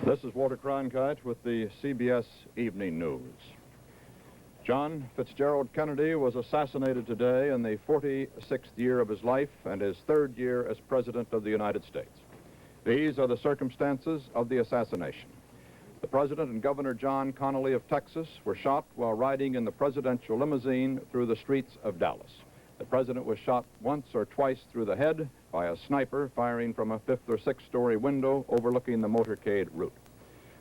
This is Walter Cronkite with the CBS Evening News. John Fitzgerald Kennedy was assassinated today in the 46th year of his life and his third year as President of the United States. These are the circumstances of the assassination. The President and Governor John Connally of Texas were shot while riding in the presidential limousine through the streets of Dallas. The President was shot once or twice through the head by a sniper firing from a 5th or 6th story window overlooking the motorcade route.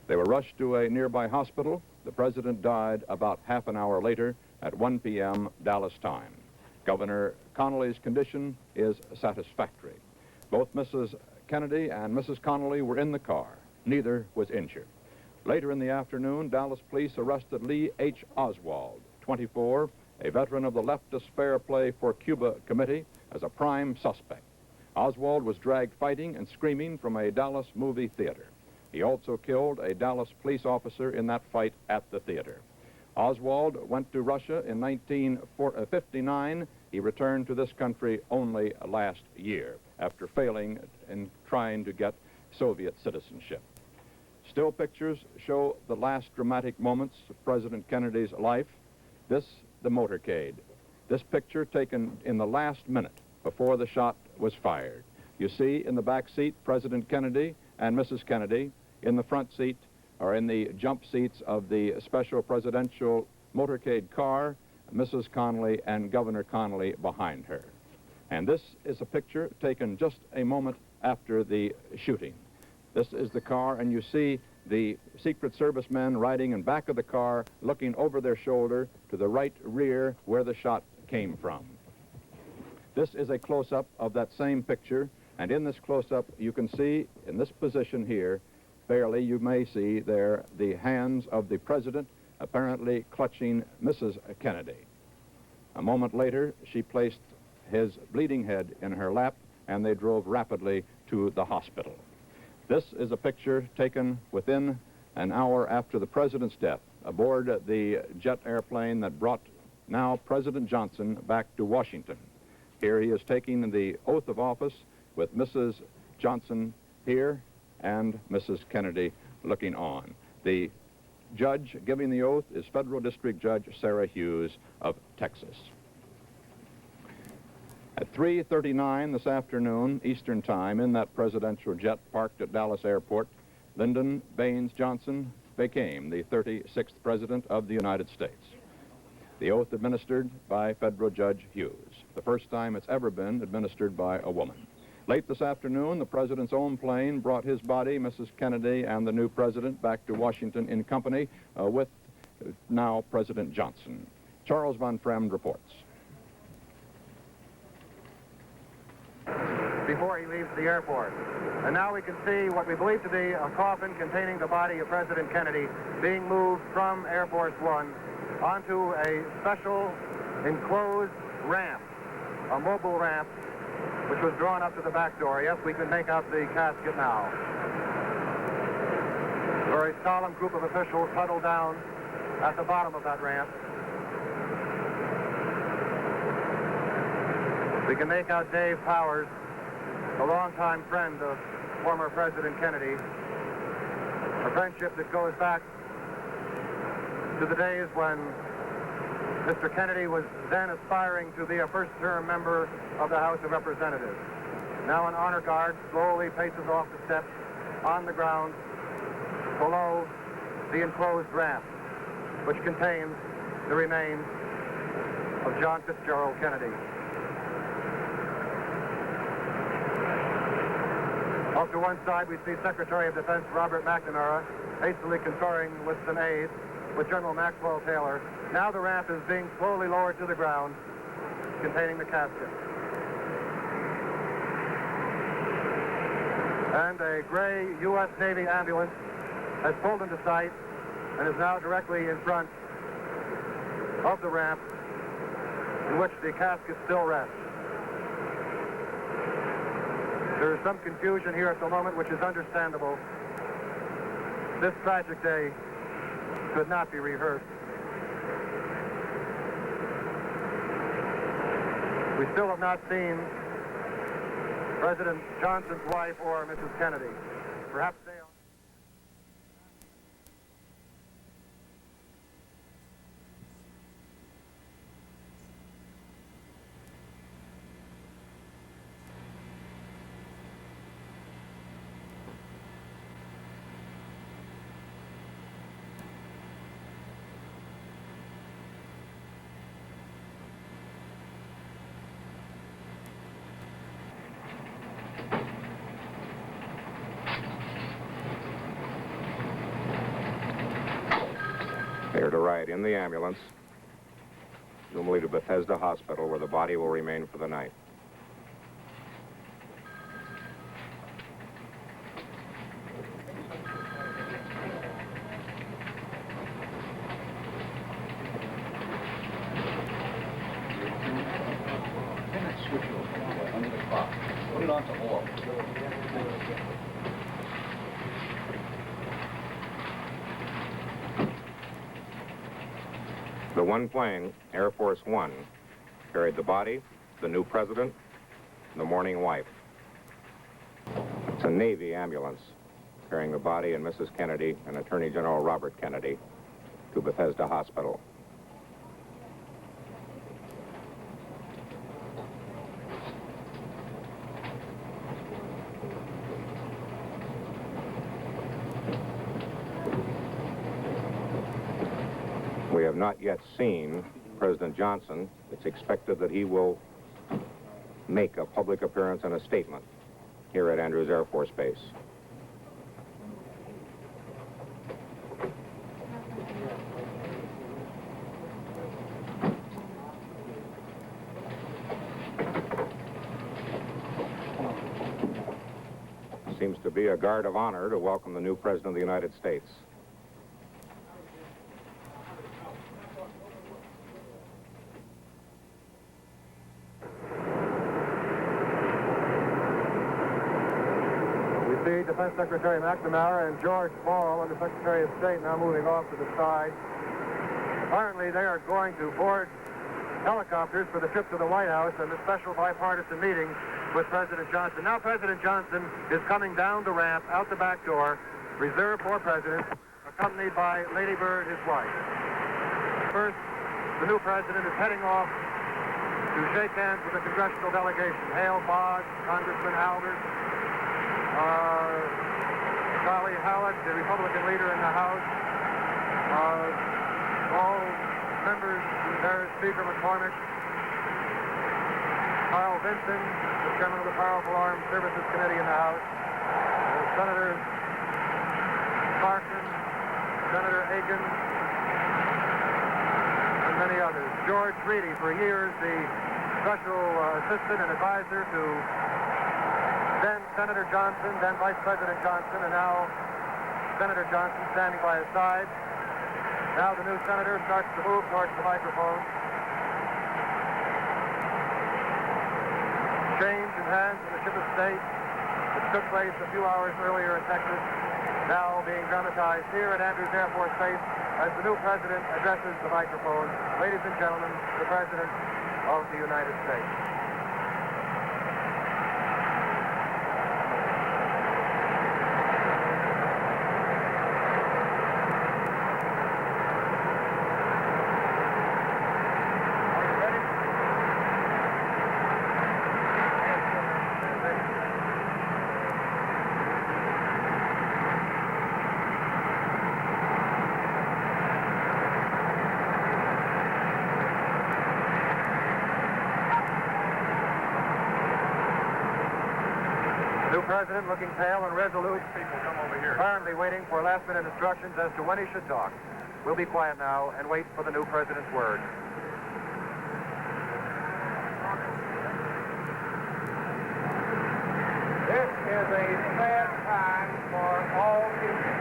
They were rushed to a nearby hospital. The President died about half an hour later at 1 p.m. Dallas time. Governor Connally's condition is satisfactory. Both Mrs. Kennedy and Mrs. Connally were in the car. Neither was injured. Later in the afternoon, Dallas police arrested Lee H. Oswald, 24, a veteran of the leftist Fair Play for Cuba Committee, as a prime suspect. Oswald was dragged fighting and screaming from a Dallas movie theater. He also killed a Dallas police officer in that fight at the theater. Oswald went to Russia in 1959. He returned to this country only last year after failing in trying to get Soviet citizenship. Still pictures show the last dramatic moments of President Kennedy's life. This, the motorcade. This picture taken in the last minute before the shot was fired. You see in the back seat President Kennedy and Mrs. Kennedy. In the front seat, or in the jump seats of the special presidential motorcade car, Mrs. Connally and Governor Connally behind her. And this is a picture taken just a moment after the shooting. This is the car, and you see the Secret Service men riding in back of the car, looking over their shoulder to the right rear where the shot came from. This is a close-up of that same picture, and in this close-up you can see in this position here, barely you may see there the hands of the President apparently clutching Mrs. Kennedy. A moment later, she placed his bleeding head in her lap, and they drove rapidly to the hospital. This is a picture taken within an hour after the President's death aboard the jet airplane that brought now President Johnson back to Washington. Here he is taking the oath of office with Mrs. Johnson here and Mrs. Kennedy looking on. The judge giving the oath is Federal District Judge Sarah Hughes of Texas. At 3:39 this afternoon, Eastern Time, in that presidential jet parked at Dallas Airport, Lyndon Baines Johnson became the 36th President of the United States. The oath administered by Federal Judge Hughes, the first time it's ever been administered by a woman. Late this afternoon, the President's own plane brought his body, Mrs. Kennedy, and the new President back to Washington in company with now President Johnson. Charles Von Fremd reports. Before he leaves the airport. And now we can see what we believe to be a coffin containing the body of President Kennedy being moved from Air Force One onto a special enclosed ramp, a mobile ramp, which was drawn up to the back door. Yes, we can make out the casket now. A very solemn group of officials huddled down at the bottom of that ramp. We can make out Dave Powers, a longtime friend of former President Kennedy, a friendship that goes back to the days when Mr. Kennedy was then aspiring to be a first-term member of the House of Representatives. Now an honor guard slowly paces off the steps on the ground below the enclosed ramp, which contains the remains of John Fitzgerald Kennedy. Off to one side, we see Secretary of Defense Robert McNamara hastily conferring with some aides with General Maxwell Taylor. Now the ramp is being slowly lowered to the ground, containing the casket. And a gray U.S. Navy ambulance has pulled into sight and is now directly in front of the ramp in which the casket still rests. There is some confusion here at the moment, which is understandable. This tragic day could not be rehearsed. We still have not seen President Johnson's wife or Mrs. Kennedy. Perhaps they are. to ride in the ambulance, presumably to Bethesda Hospital, where the body will remain for the night. The one plane, Air Force One, carried the body, the new president, and the mourning wife. It's a Navy ambulance carrying the body and Mrs. Kennedy and Attorney General Robert Kennedy to Bethesda Hospital. We have not yet seen President Johnson. It's expected that he will make a public appearance and a statement here at Andrews Air Force Base. Seems to be a guard of honor to welcome the new President of the United States. Defense Secretary McNamara and George Ball, Under Secretary of State, now moving off to the side. Apparently, they are going to board helicopters for the trip to the White House and the special bipartisan meeting with President Johnson. Now President Johnson is coming down the ramp, out the back door, reserved for President, accompanied by Lady Bird, his wife. First, the new president is heading off to shake hands with the congressional delegation. Hale Boggs, Congressman Albert, Charlie Howlett, the Republican leader in the House, all members, there's Speaker McCormick, Carl Vinson, the chairman of the Powerful Armed Services Committee in the House, Senator Carson, Senator Aiken, and many others. George Reedy, for years the special assistant and advisor to then Senator Johnson, then Vice President Johnson, and now Senator Johnson standing by his side. Now the new senator starts to move towards the microphone. Change in hands in the ship of state, which took place a few hours earlier in Texas, now being dramatized here at Andrews Air Force Base as the new president addresses the microphone. Ladies and gentlemen, the President of the United States. President, looking pale and resolute, apparently waiting for last-minute instructions as to when he should talk. We'll be quiet now and wait for the new president's word. This is a sad time for all people.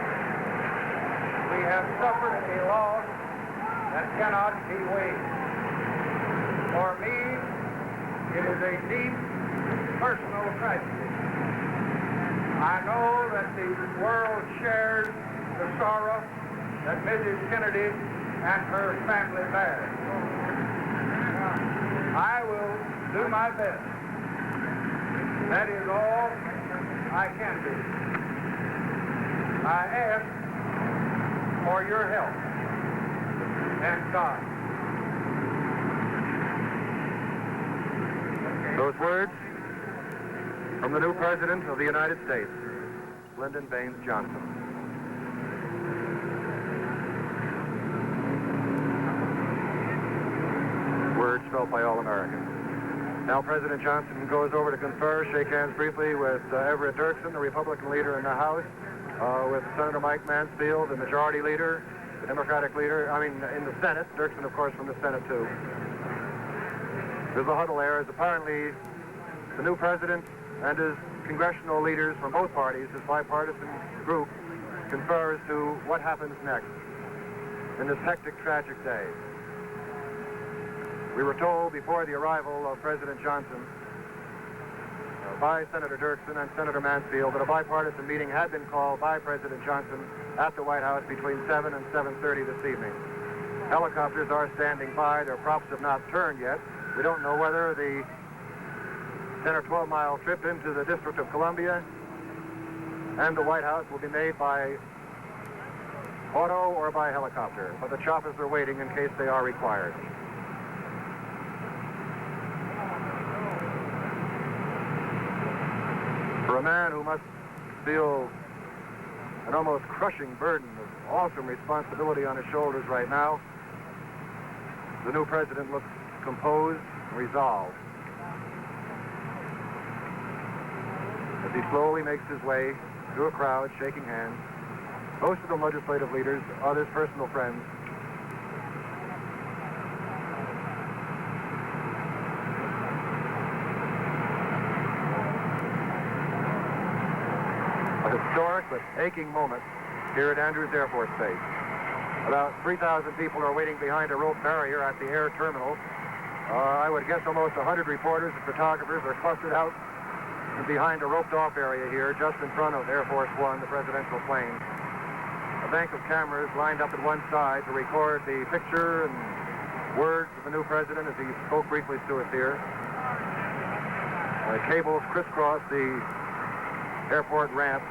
We have suffered a loss that cannot be weighed. For me, it is a deep personal tragedy. I know that the world shares the sorrow that Mrs. Kennedy and her family bear. I will do my best. That is all I can do. I ask for your help and God. Those words from the new President of the United States, Lyndon Baines Johnson. Words felt by all Americans. Now President Johnson goes over to confer, shake hands briefly with Everett Dirksen, the Republican leader in the House, with Senator Mike Mansfield, the Majority Leader, the Democratic leader, in the Senate, Dirksen, of course, from the Senate, too. There's a huddle there as apparently the new president and his congressional leaders from both parties, his bipartisan group, confer as to what happens next in this hectic, tragic day. We were told before the arrival of President Johnson by Senator Dirksen and Senator Mansfield that a bipartisan meeting had been called by President Johnson at the White House between 7 and 7:30 this evening. Helicopters are standing by. Their props have not turned yet. We don't know whether the 10 or 12 mile trip into the District of Columbia and the White House will be made by auto or by helicopter, but the choppers are waiting in case they are required. For a man who must feel an almost crushing burden of awesome responsibility on his shoulders right now, the new president looks composed and resolved as he slowly makes his way through a crowd shaking hands, most of them legislative leaders, others personal friends. A historic but aching moment here at Andrews Air Force Base. About 3,000 people are waiting behind a rope barrier at the air terminal. I would guess almost 100 reporters and photographers are clustered out behind a roped-off area here, just in front of Air Force One, the presidential plane. A bank of cameras lined up at one side to record the picture and words of the new president as he spoke briefly to us here. Cables crisscross the airport ramp.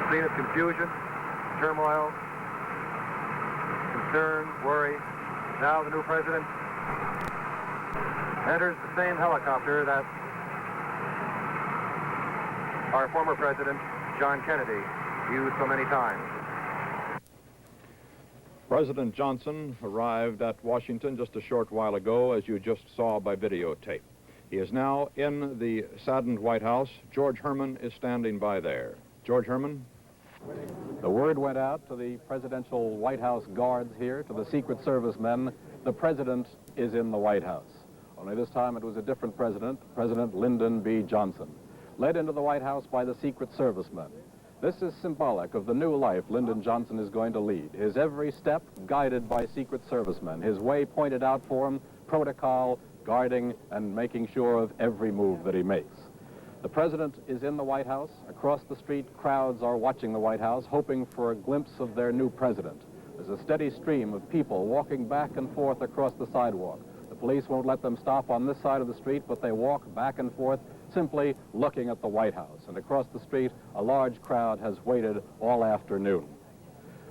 A scene of confusion, turmoil, concern, worry. Now the new president enters the same helicopter that our former president, John Kennedy, used so many times. President Johnson arrived at Washington just a short while ago, as you just saw by videotape. He is now in the saddened White House. George Herman is standing by there. George Herman? The word went out to the presidential White House guards here, to the Secret Service men. The president is in the White House. Only this time it was a different president, President Lyndon B. Johnson, led into the White House by the Secret Service men. This is symbolic of the new life Lyndon Johnson is going to lead. His every step guided by Secret Service men. His way pointed out for him, protocol, guarding, and making sure of every move that he makes. The president is in the White House. Across the street, crowds are watching the White House, hoping for a glimpse of their new president. There's a steady stream of people walking back and forth across the sidewalk. The police won't let them stop on this side of the street, but they walk back and forth, simply looking at the White House. And across the street, a large crowd has waited all afternoon.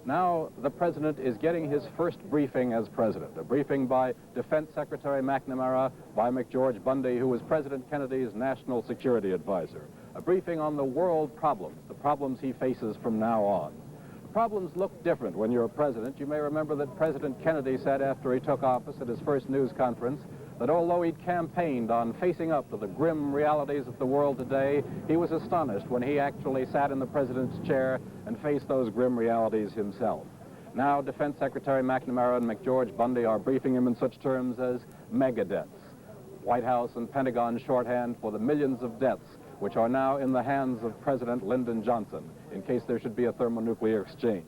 Now, the president is getting his first briefing as president, a briefing by Defense Secretary McNamara, by McGeorge Bundy, who was President Kennedy's national security advisor, a briefing on the world problems, the problems he faces from now on. The problems look different when you're a president. You may remember that President Kennedy said after he took office at his first news conference that although he'd campaigned on facing up to the grim realities of the world today, he was astonished when he actually sat in the president's chair and faced those grim realities himself. Now, Defense Secretary McNamara and McGeorge Bundy are briefing him in such terms as mega debts, White House and Pentagon shorthand for the millions of debts which are now in the hands of President Lyndon Johnson in case there should be a thermonuclear exchange.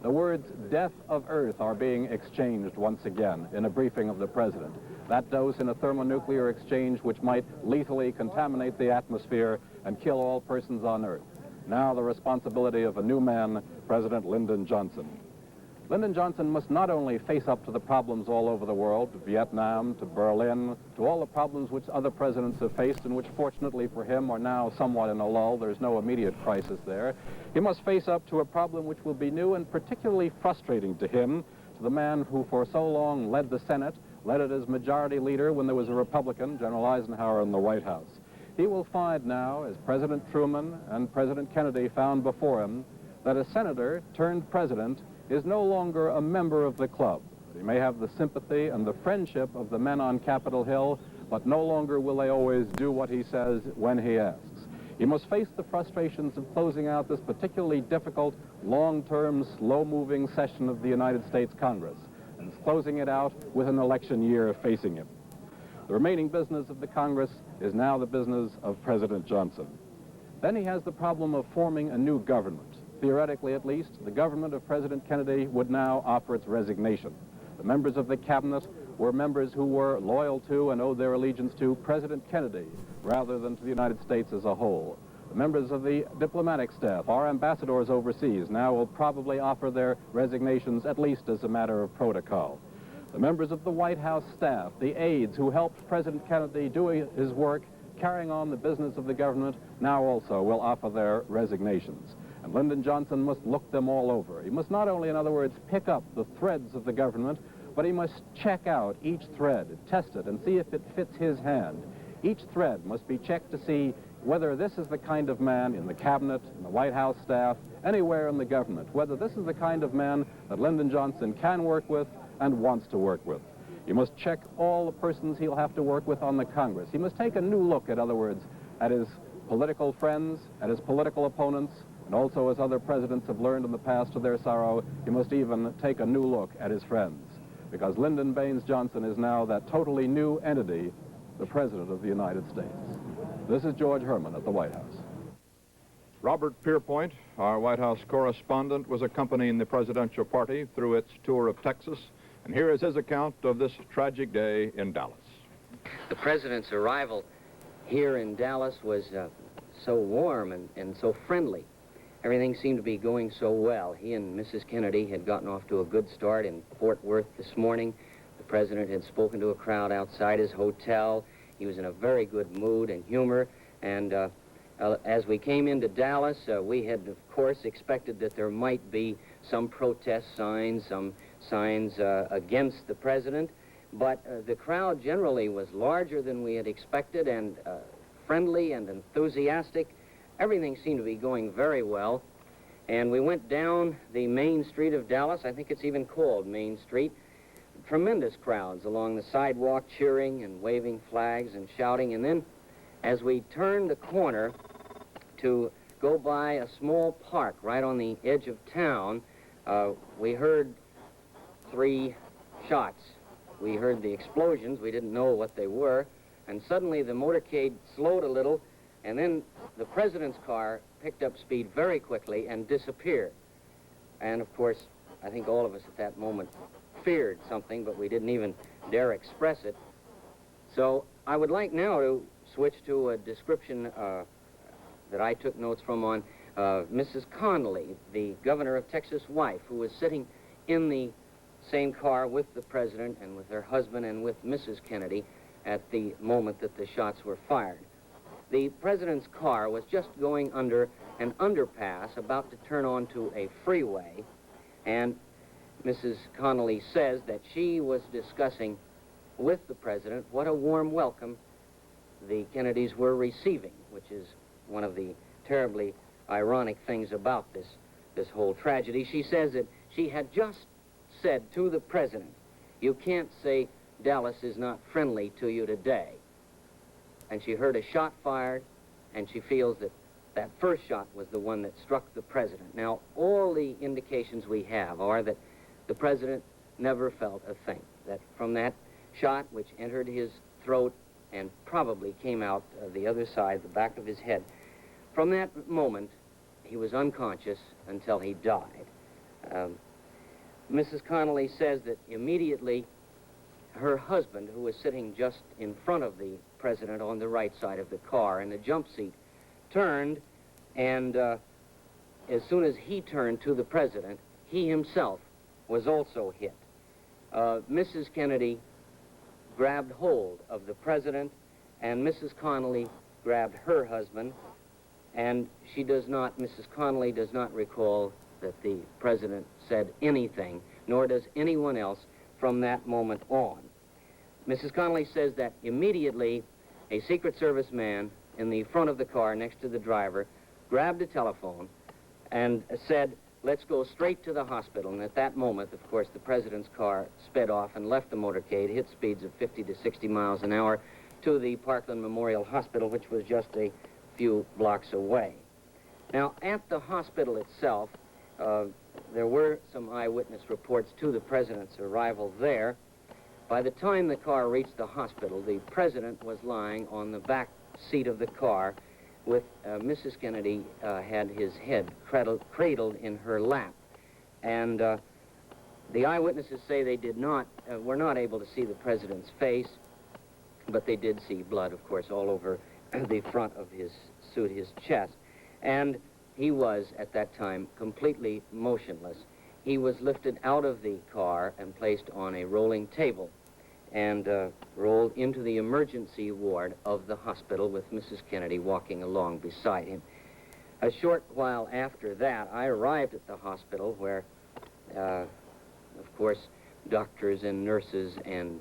The words death of Earth are being exchanged once again in a briefing of the president. That dose in a thermonuclear exchange which might lethally contaminate the atmosphere and kill all persons on Earth. Now the responsibility of a new man, President Lyndon Johnson. Lyndon Johnson must not only face up to the problems all over the world, to Vietnam, to Berlin, to all the problems which other presidents have faced and which fortunately for him are now somewhat in a lull. There's no immediate crisis there. He must face up to a problem which will be new and particularly frustrating to him, to the man who for so long led the Senate, led it as majority leader when there was a Republican, General Eisenhower, in the White House. He will find now, as President Truman and President Kennedy found before him, that a senator turned president is no longer a member of the club. He may have the sympathy and the friendship of the men on Capitol Hill, but no longer will they always do what he says when he asks. He must face the frustrations of closing out this particularly difficult, long-term, slow-moving session of the United States Congress, and closing it out with an election year facing him. The remaining business of the Congress is now the business of President Johnson. Then he has the problem of forming a new government. Theoretically, at least, the government of President Kennedy would now offer its resignation. The members of the cabinet were members who were loyal to and owed their allegiance to President Kennedy rather than to the United States as a whole. The members of the diplomatic staff, our ambassadors overseas, now will probably offer their resignations at least as a matter of protocol. The members of the White House staff, the aides who helped President Kennedy do his work, carrying on the business of the government, now also will offer their resignations. And Lyndon Johnson must look them all over. He must not only, in other words, pick up the threads of the government, but he must check out each thread, test it, and see if it fits his hand. Each thread must be checked to see whether this is the kind of man in the cabinet, in the White House staff, anywhere in the government, whether this is the kind of man that Lyndon Johnson can work with and wants to work with. He must check all the persons he'll have to work with on the Congress. He must take a new look, in other words, at his political friends, at his political opponents, and also, as other presidents have learned in the past to their sorrow, he must even take a new look at his friends, because Lyndon Baines Johnson is now that totally new entity, the President of the United States. This is George Herman at the White House. Robert Pierpoint, our White House correspondent, was accompanying the presidential party through its tour of Texas, and here is his account of this tragic day in Dallas. The president's arrival here in Dallas was so warm and so friendly. Everything seemed to be going so well. He and Mrs. Kennedy had gotten off to a good start in Fort Worth this morning. The president had spoken to a crowd outside his hotel. He was in a very good mood and humor, and as we came into Dallas, we had, of course, expected that there might be some protest signs, some signs against the president, but the crowd generally was larger than we had expected and friendly and enthusiastic. Everything seemed to be going very well, and we went down the main street of Dallas. I think it's even called Main Street. Tremendous crowds along the sidewalk cheering and waving flags and shouting, and then as we turned the corner to go by a small park right on the edge of town, we heard 3 shots. We heard the explosions. We didn't know what they were, and suddenly the motorcade slowed a little, and then the president's car picked up speed very quickly and disappeared. And of course, I think all of us at that moment feared something, but we didn't even dare express it. So I would like now to switch to a description that I took notes from on Mrs. Connolly, the governor of Texas' wife, who was sitting in the same car with the president and with her husband and with Mrs. Kennedy at the moment that the shots were fired. The president's car was just going under an underpass, about to turn onto a freeway, and Mrs. Connolly says that she was discussing with the president what a warm welcome the Kennedys were receiving, which is one of the terribly ironic things about this whole tragedy. She says that she had just said to the president, "You can't say Dallas is not friendly to you today." And she heard a shot fired, and she feels that that first shot was the one that struck the president. Now, all the indications we have are that the president never felt a thing, that from that shot, which entered his throat and probably came out the other side, the back of his head, from that moment, he was unconscious until he died. Mrs. Connolly says that immediately her husband, who was sitting just in front of the president on the right side of the car in the jump seat, turned, and as soon as he turned to the president, he himself was also hit. Mrs. Kennedy grabbed hold of the president, and Mrs. Connolly grabbed her husband, and Mrs. Connolly does not recall that the president said anything, nor does anyone else from that moment on. Mrs. Connolly says that immediately a Secret Service man in the front of the car next to the driver grabbed a telephone and said, "Let's go straight to the hospital." And at that moment, of course, the president's car sped off and left the motorcade, hit speeds of 50 to 60 miles an hour, to the Parkland Memorial Hospital, which was just a few blocks away. Now, at the hospital itself, there were some eyewitness reports to the president's arrival there. By the time the car reached the hospital, the president was lying on the back seat of the car with Mrs. Kennedy had his head cradled in her lap. And the eyewitnesses say they were not able to see the president's face, but they did see blood, of course, all over the front of his suit, his chest. And he was, at that time, completely motionless. He was lifted out of the car and placed on a rolling table and rolled into the emergency ward of the hospital with Mrs. Kennedy walking along beside him. A short while after that, I arrived at the hospital where, of course, doctors and nurses and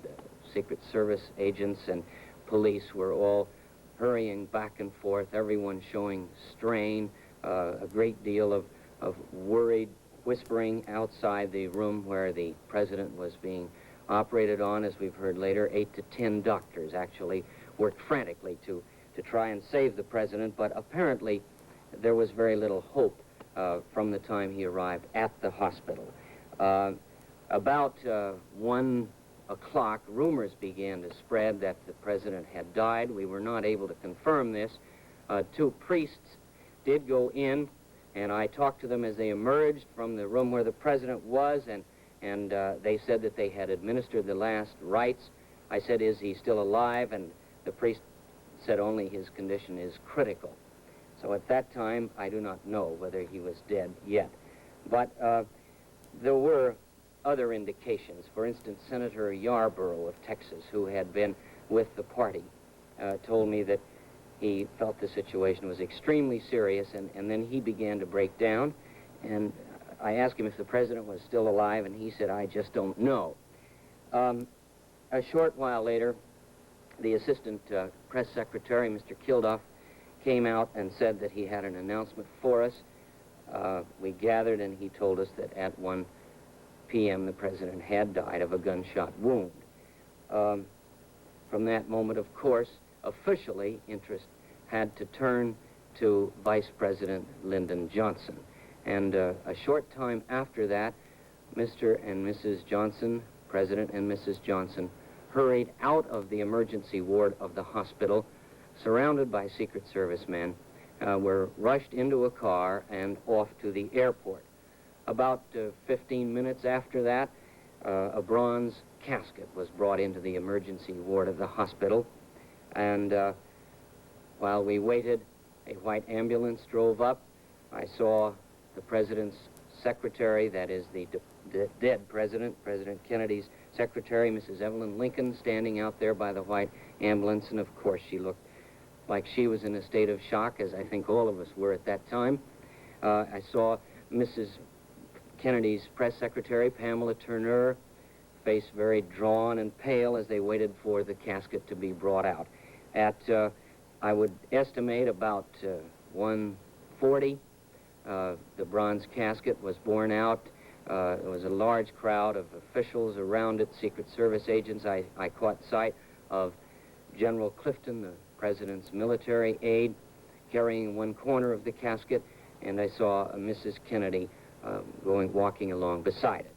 Secret Service agents and police were all hurrying back and forth, everyone showing strain, a great deal of worried whispering outside the room where the president was being operated on. As we've heard later, 8 to 10 doctors actually worked frantically to try and save the president, but apparently there was very little hope from the time he arrived at the hospital. About 1 o'clock, rumors began to spread that the president had died. We were not able to confirm this. 2 priests did go in, and I talked to them as they emerged from the room where the president was, and they said that they had administered the last rites. I said, "Is he still alive?" And the priest said only his condition is critical. So at that time, I do not know whether he was dead yet. But there were other indications. For instance, Senator Yarborough of Texas, who had been with the party, told me that he felt the situation was extremely serious, and then he began to break down. And I asked him if the president was still alive, and he said, "I just don't know." A short while later, the assistant press secretary, Mr. Kilduff, came out and said that he had an announcement for us. We gathered, and he told us that at 1 p.m. the president had died of a gunshot wound. From that moment, of course, officially, interest had to turn to Vice President Lyndon Johnson. And a short time after that, Mr. and Mrs. Johnson, President and Mrs. Johnson, hurried out of the emergency ward of the hospital, surrounded by Secret Service men, were rushed into a car and off to the airport. About 15 minutes after that, a bronze casket was brought into the emergency ward of the hospital, and while we waited, a white ambulance drove up. I saw the president's secretary, that is the dead president, President Kennedy's secretary, Mrs. Evelyn Lincoln, standing out there by the white ambulance, and of course she looked like she was in a state of shock, as I think all of us were at that time. I saw Mrs. Kennedy's press secretary, Pamela Turner, face very drawn and pale as they waited for the casket to be brought out. At, I would estimate, about 1:40, the bronze casket was borne out. There was a large crowd of officials around it, Secret Service agents. I caught sight of General Clifton, the president's military aide, carrying one corner of the casket, and I saw Mrs. Kennedy walking along beside it.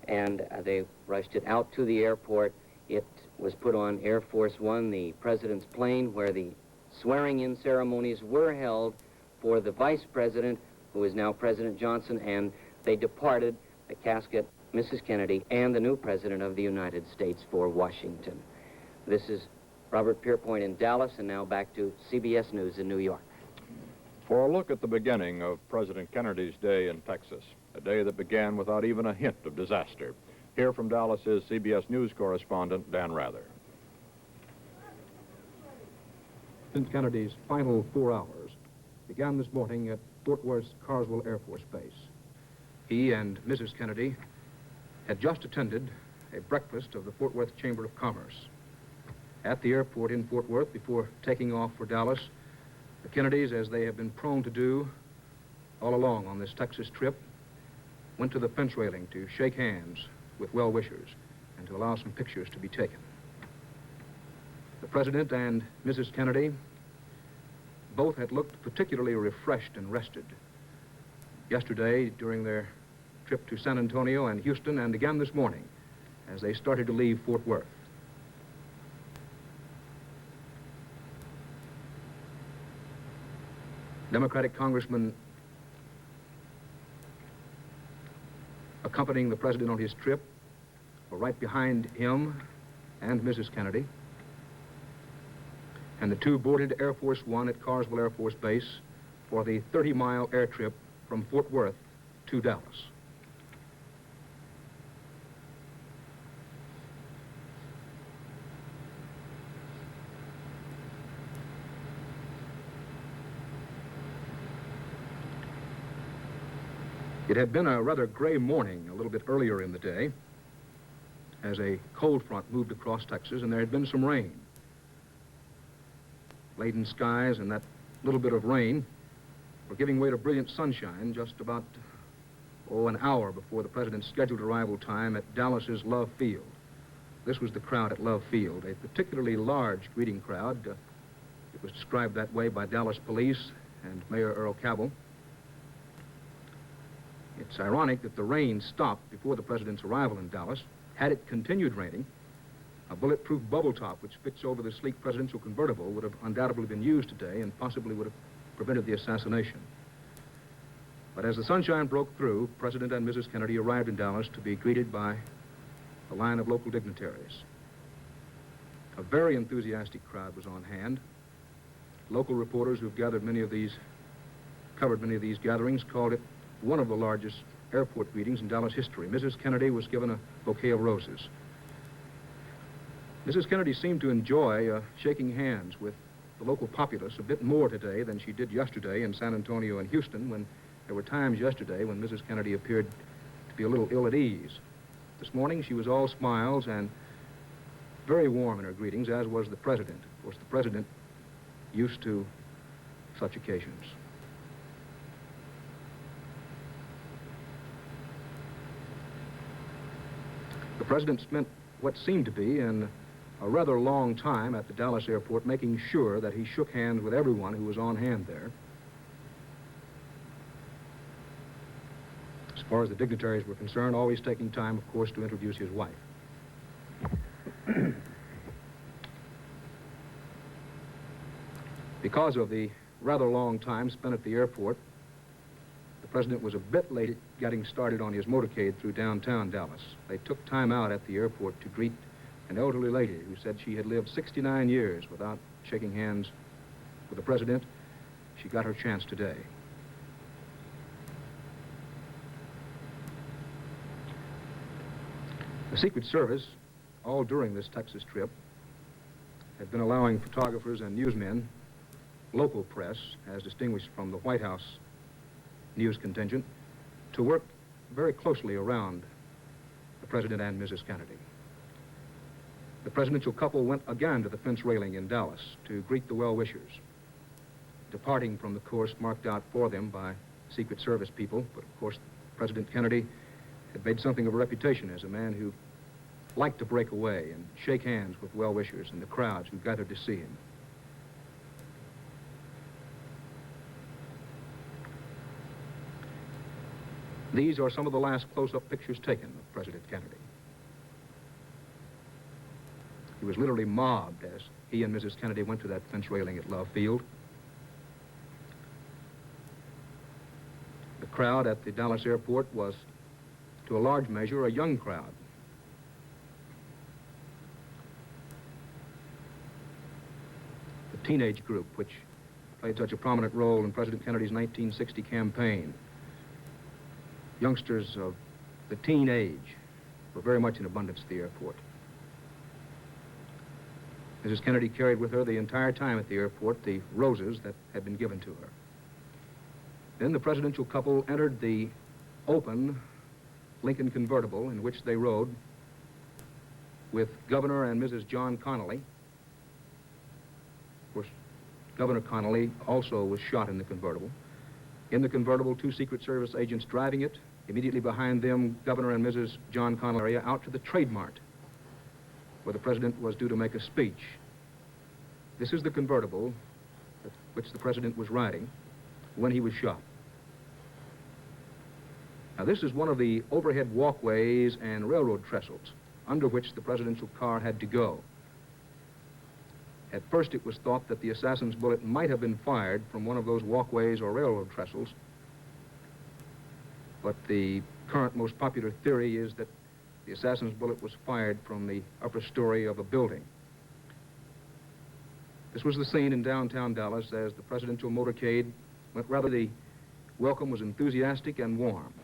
And they rushed it out to the airport. It was put on Air Force One, the president's plane, where the swearing-in ceremonies were held for the vice president, who is now President Johnson, and they departed, the casket, Mrs. Kennedy, and the new president of the United States for Washington. This is Robert Pierpoint in Dallas, and now back to CBS News in New York. For a look at the beginning of President Kennedy's day in Texas, a day that began without even a hint of disaster. Here from Dallas is CBS News correspondent Dan Rather. President Kennedy's final 4 hours began this morning at Fort Worth's Carswell Air Force Base. He and Mrs. Kennedy had just attended a breakfast of the Fort Worth Chamber of Commerce. At the airport in Fort Worth, before taking off for Dallas, the Kennedys, as they have been prone to do all along on this Texas trip, went to the fence railing to shake hands with well-wishers and to allow some pictures to be taken. The President and Mrs. Kennedy Both had looked particularly refreshed and rested. Yesterday, during their trip to San Antonio and Houston, and again this morning, as they started to leave Fort Worth. Democratic congressmen accompanying the president on his trip were right behind him and Mrs. Kennedy. And the two boarded Air Force One at Carswell Air Force Base for the 30-mile air trip from Fort Worth to Dallas. It had been a rather gray morning a little bit earlier in the day as a cold front moved across Texas, and there had been some rain. Laden skies and that little bit of rain were giving way to brilliant sunshine just about, an hour before the president's scheduled arrival time at Dallas's Love Field. This was the crowd at Love Field, a particularly large greeting crowd. It was described that way by Dallas police and Mayor Earl Cabell. It's ironic that the rain stopped before the president's arrival in Dallas. Had it continued raining, a bulletproof bubble top which fits over the sleek presidential convertible would have undoubtedly been used today and possibly would have prevented the assassination. But as the sunshine broke through, President and Mrs. Kennedy arrived in Dallas to be greeted by a line of local dignitaries. A very enthusiastic crowd was on hand. Local reporters who've covered many of these gatherings called it one of the largest airport greetings in Dallas history. Mrs. Kennedy was given a bouquet of roses. Mrs. Kennedy seemed to enjoy shaking hands with the local populace a bit more today than she did yesterday in San Antonio and Houston, when there were times yesterday when Mrs. Kennedy appeared to be a little ill at ease. This morning she was all smiles and very warm in her greetings, as was the president. Of course, the president used to such occasions. The president spent what seemed to be a rather long time at the Dallas airport making sure that he shook hands with everyone who was on hand there. As far as the dignitaries were concerned, always taking time, of course, to introduce his wife. Because of the rather long time spent at the airport, the president was a bit late at getting started on his motorcade through downtown Dallas. They took time out at the airport to greet an elderly lady who said she had lived 69 years without shaking hands with the president. She got her chance today. The Secret Service, all during this Texas trip, had been allowing photographers and newsmen, local press, as distinguished from the White House news contingent, to work very closely around the president and Mrs. Kennedy. The presidential couple went again to the fence railing in Dallas to greet the well-wishers, departing from the course marked out for them by Secret Service people. But of course, President Kennedy had made something of a reputation as a man who liked to break away and shake hands with well-wishers and the crowds who gathered to see him. These are some of the last close-up pictures taken of President Kennedy. He was literally mobbed as he and Mrs. Kennedy went to that fence railing at Love Field. The crowd at the Dallas airport was, to a large measure, a young crowd. The teenage group, which played such a prominent role in President Kennedy's 1960 campaign. Youngsters of the teen age were very much in abundance at the airport. Mrs. Kennedy carried with her the entire time at the airport the roses that had been given to her. Then the presidential couple entered the open Lincoln convertible in which they rode with Governor and Mrs. John Connally. Of course, Governor Connally also was shot in the convertible. In the convertible, two Secret Service agents driving it. Immediately behind them, Governor and Mrs. John Connally out to the Trade Mart, where the president was due to make a speech. This is the convertible that which the president was riding when he was shot. Now, this is one of the overhead walkways and railroad trestles under which the presidential car had to go. At first, it was thought that the assassin's bullet might have been fired from one of those walkways or railroad trestles, but the current most popular theory is that the assassin's bullet was fired from the upper story of a building. This was the scene in downtown Dallas as the presidential motorcade went. Rather, the welcome was enthusiastic and warm.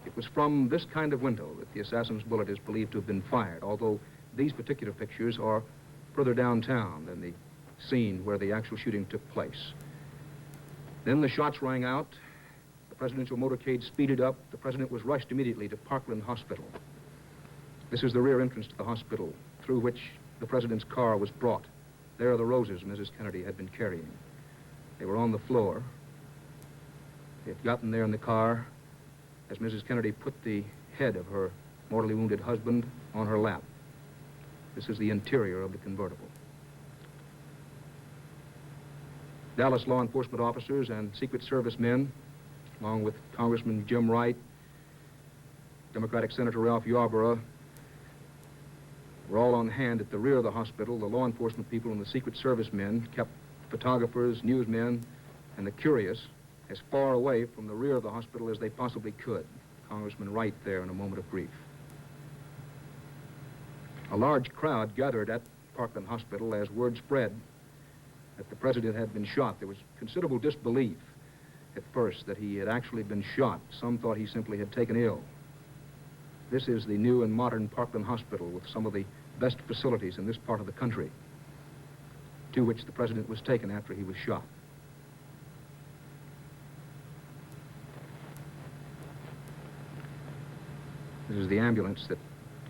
It was from this kind of window that the assassin's bullet is believed to have been fired, although these particular pictures are further downtown than the scene where the actual shooting took place. Then the shots rang out. The presidential motorcade speeded up. The president was rushed immediately to Parkland Hospital. This is the rear entrance to the hospital through which the president's car was brought. There are the roses Mrs. Kennedy had been carrying. They were on the floor. They had gotten there in the car as Mrs. Kennedy put the head of her mortally wounded husband on her lap. This is the interior of the convertible. Dallas law enforcement officers and Secret Service men, along with Congressman Jim Wright, Democratic Senator Ralph Yarborough, were all on hand at the rear of the hospital. The law enforcement people and the Secret Service men kept photographers, newsmen, and the curious as far away from the rear of the hospital as they possibly could. Congressman Wright there in a moment of grief. A large crowd gathered at Parkland Hospital as word spread that the president had been shot. There was considerable disbelief at first that he had actually been shot. Some thought he simply had taken ill. This is the new and modern Parkland Hospital with some of the best facilities in this part of the country, to which the president was taken after he was shot. This is the ambulance that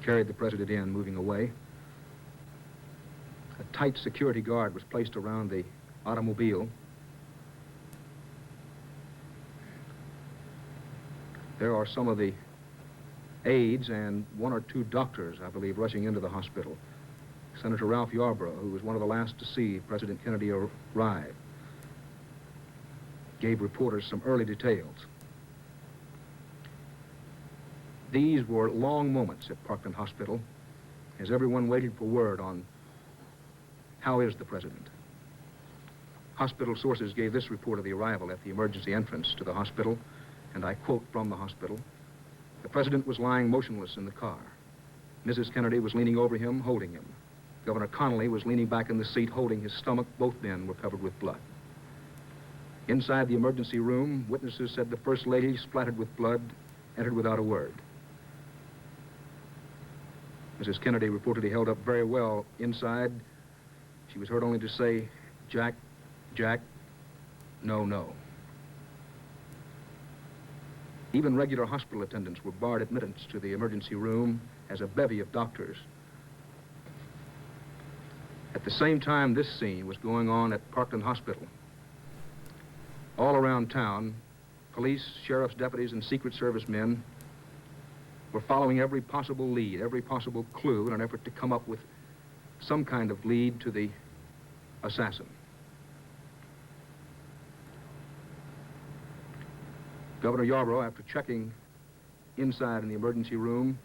carried the president in, moving away. A tight security guard was placed around the automobile. There are some of the aides and one or two doctors, I believe, rushing into the hospital. Senator Ralph Yarborough, who was one of the last to see President Kennedy arrive, gave reporters some early details. These were long moments at Parkland Hospital as everyone waited for word on how is the president. Hospital sources gave this report of the arrival at the emergency entrance to the hospital, and I quote from the hospital: "The president was lying motionless in the car. Mrs. Kennedy was leaning over him, holding him. Governor Connolly was leaning back in the seat, holding his stomach. Both men were covered with blood. Inside the emergency room, witnesses said the First Lady, splattered with blood, entered without a word. Mrs. Kennedy reportedly held up very well inside. She was heard only to say, 'Jack, Jack, no, no.' Even regular hospital attendants were barred admittance to the emergency room, as a bevy of doctors. At the same time this scene was going on at Parkland Hospital, all around town, police, sheriff's deputies, and Secret Service men were following every possible lead, every possible clue in an effort to come up with some kind of lead to the assassin. Governor Yarborough, after checking inside in the emergency room,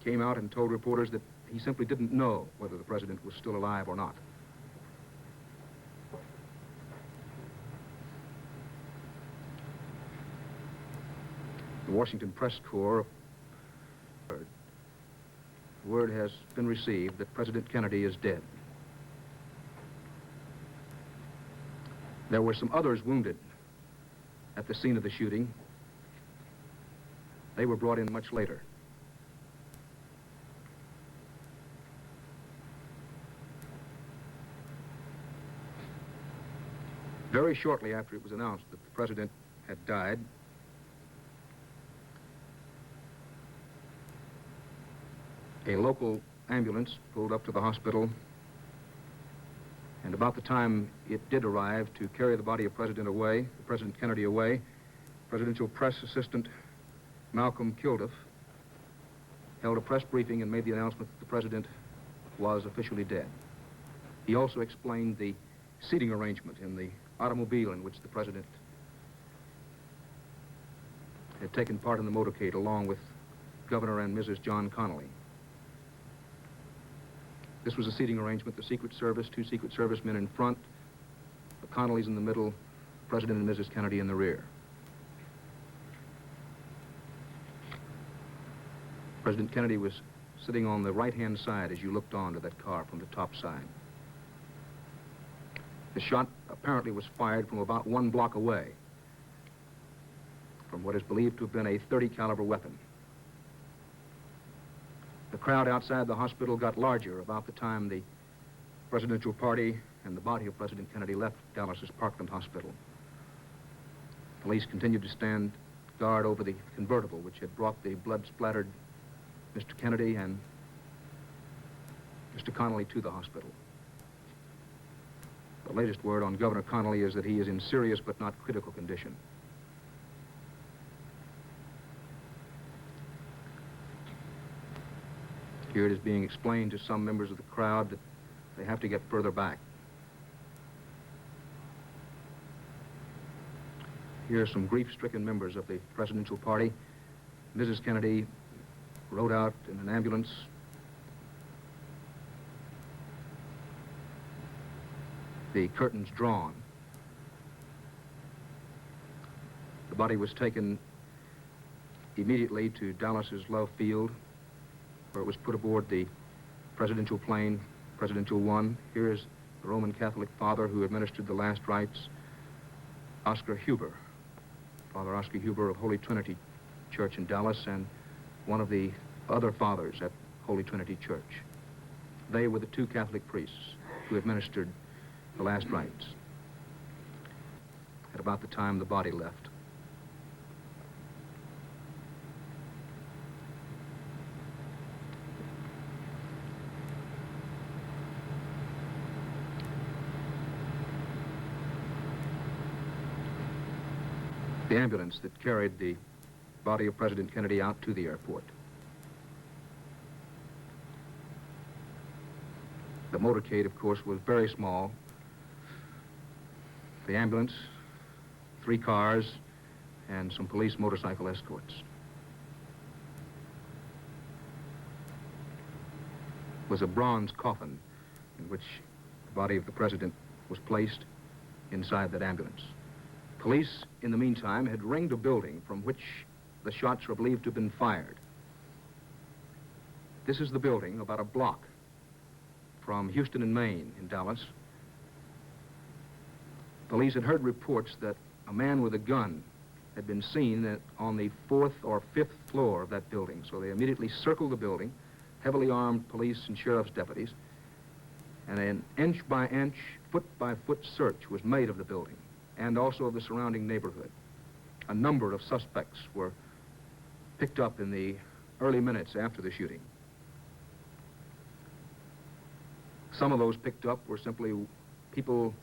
came out and told reporters that he simply didn't know whether the president was still alive or not. The Washington Press Corps, word has been received that President Kennedy is dead. There were some others wounded at the scene of the shooting. They were brought in much later. Very shortly after it was announced that the president had died, a local ambulance pulled up to the hospital, and about the time it did arrive to carry the body of President Kennedy away, Presidential Press Assistant Malcolm Kilduff held a press briefing and made the announcement that the president was officially dead. He also explained the seating arrangement in the automobile in which the president had taken part in the motorcade along with Governor and Mrs. John Connally. This was a seating arrangement, the Secret Service, 2 Secret Service men in front, the Connollys in the middle, President and Mrs. Kennedy in the rear. President Kennedy was sitting on the right-hand side as you looked onto that car from the top side. The shot apparently was fired from about 1 block away from what is believed to have been a .30 caliber weapon. The crowd outside the hospital got larger about the time the presidential party and the body of President Kennedy left Dallas's Parkland Hospital. Police continued to stand guard over the convertible which had brought the blood-splattered Mr. Kennedy and Mr. Connally to the hospital. The latest word on Governor Connally is that he is in serious but not critical condition. Here it is being explained to some members of the crowd that they have to get further back. Here are some grief-stricken members of the presidential party. Mrs. Kennedy rode out in an ambulance. The curtains drawn. The body was taken immediately to Dallas's Love Field, where it was put aboard the presidential plane, Presidential One. Here is the Roman Catholic father who administered the last rites, Oscar Huber, Father Oscar Huber of Holy Trinity Church in Dallas, and one of the other fathers at Holy Trinity Church. They were the 2 Catholic priests who administered the last rites at about the time the body left. The ambulance that carried the body of President Kennedy out to the airport. The motorcade, of course, was very small. The ambulance, 3 cars, and some police motorcycle escorts. It was a bronze coffin in which the body of the president was placed inside that ambulance. Police, in the meantime, had ringed a building from which the shots were believed to have been fired. This is the building about a block from Houston and Main in Dallas. Police had heard reports that a man with a gun had been seen on the 4th or 5th floor of that building, so they immediately circled the building, heavily armed police and sheriff's deputies, and an inch-by-inch, foot-by-foot search was made of the building and also of the surrounding neighborhood. A number of suspects were picked up in the early minutes after the shooting. Some of those picked up were simply people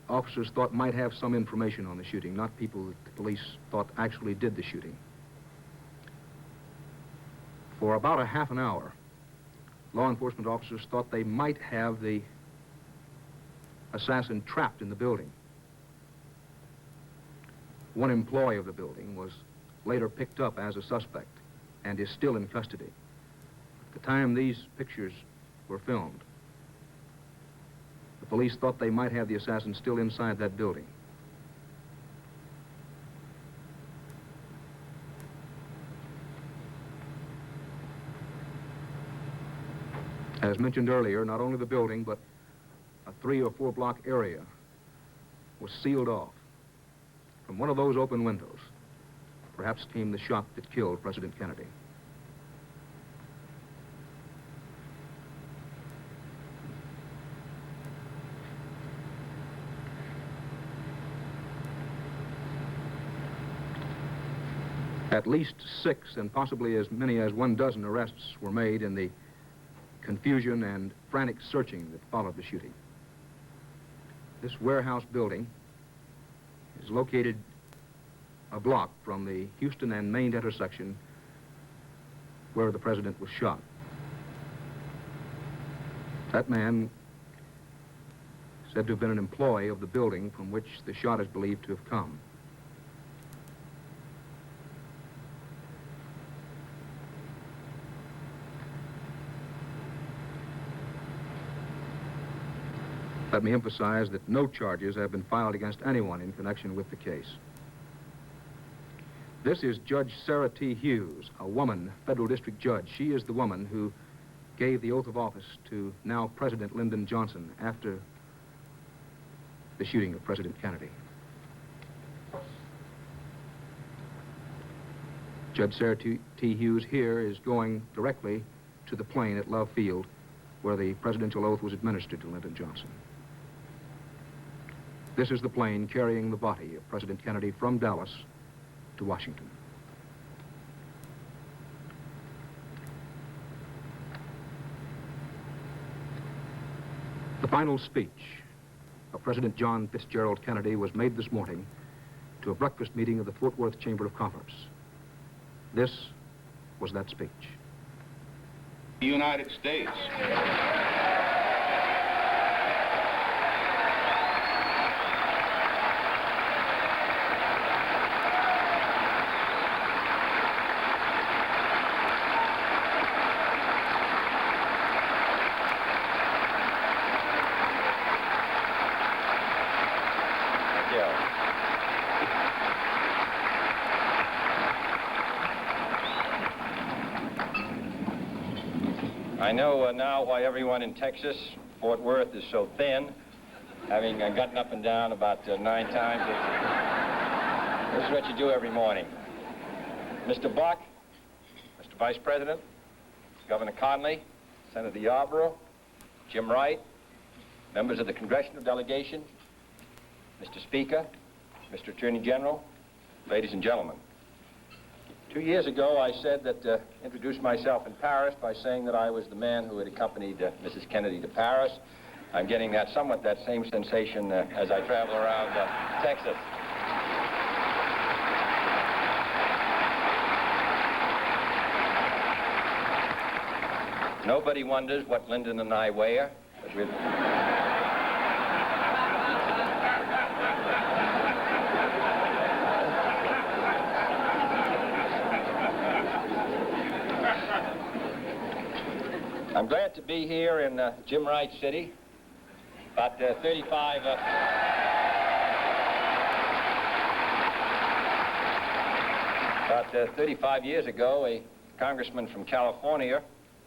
officers thought might have some information on the shooting, not people that the police thought actually did the shooting. For about a half an hour, law enforcement officers thought they might have the assassin trapped in the building. One employee of the building was later picked up as a suspect and is still in custody. At the time these pictures were filmed, the police thought they might have the assassin still inside that building. As mentioned earlier, not only the building, but a 3 or 4 block area was sealed off. From one of those open windows, perhaps came the shot that killed President Kennedy. At least 6 and possibly as many as 12 arrests were made in the confusion and frantic searching that followed the shooting. This warehouse building is located a block from the Houston and Main intersection where the president was shot. That man said to have been an employee of the building from which the shot is believed to have come. Let me emphasize that no charges have been filed against anyone in connection with the case. This is Judge Sarah T. Hughes, a woman, federal district judge. She is the woman who gave the oath of office to now President Lyndon Johnson after the shooting of President Kennedy. Judge Sarah T. Hughes here is going directly to the plane at Love Field where the presidential oath was administered to Lyndon Johnson. This is the plane carrying the body of President Kennedy from Dallas to Washington. The final speech of President John Fitzgerald Kennedy was made this morning to a breakfast meeting of the Fort Worth Chamber of Commerce. This was that speech. The United States. I know now why everyone in Texas, Fort Worth, is so thin, having gotten up and down about 9 times. This is what you do every morning. Mr. Buck, Mr. Vice President, Governor Conley, Senator Yarborough, Jim Wright, members of the congressional delegation, Mr. Speaker, Mr. Attorney General, ladies and gentlemen. 2 years ago, I said that, introduced myself in Paris by saying that I was the man who had accompanied Mrs. Kennedy to Paris. I'm getting somewhat that same sensation as I travel around Texas. Nobody wonders what Lyndon and I wear. I'm glad to be here in Jim Wright City. About 35 years ago, a congressman from California,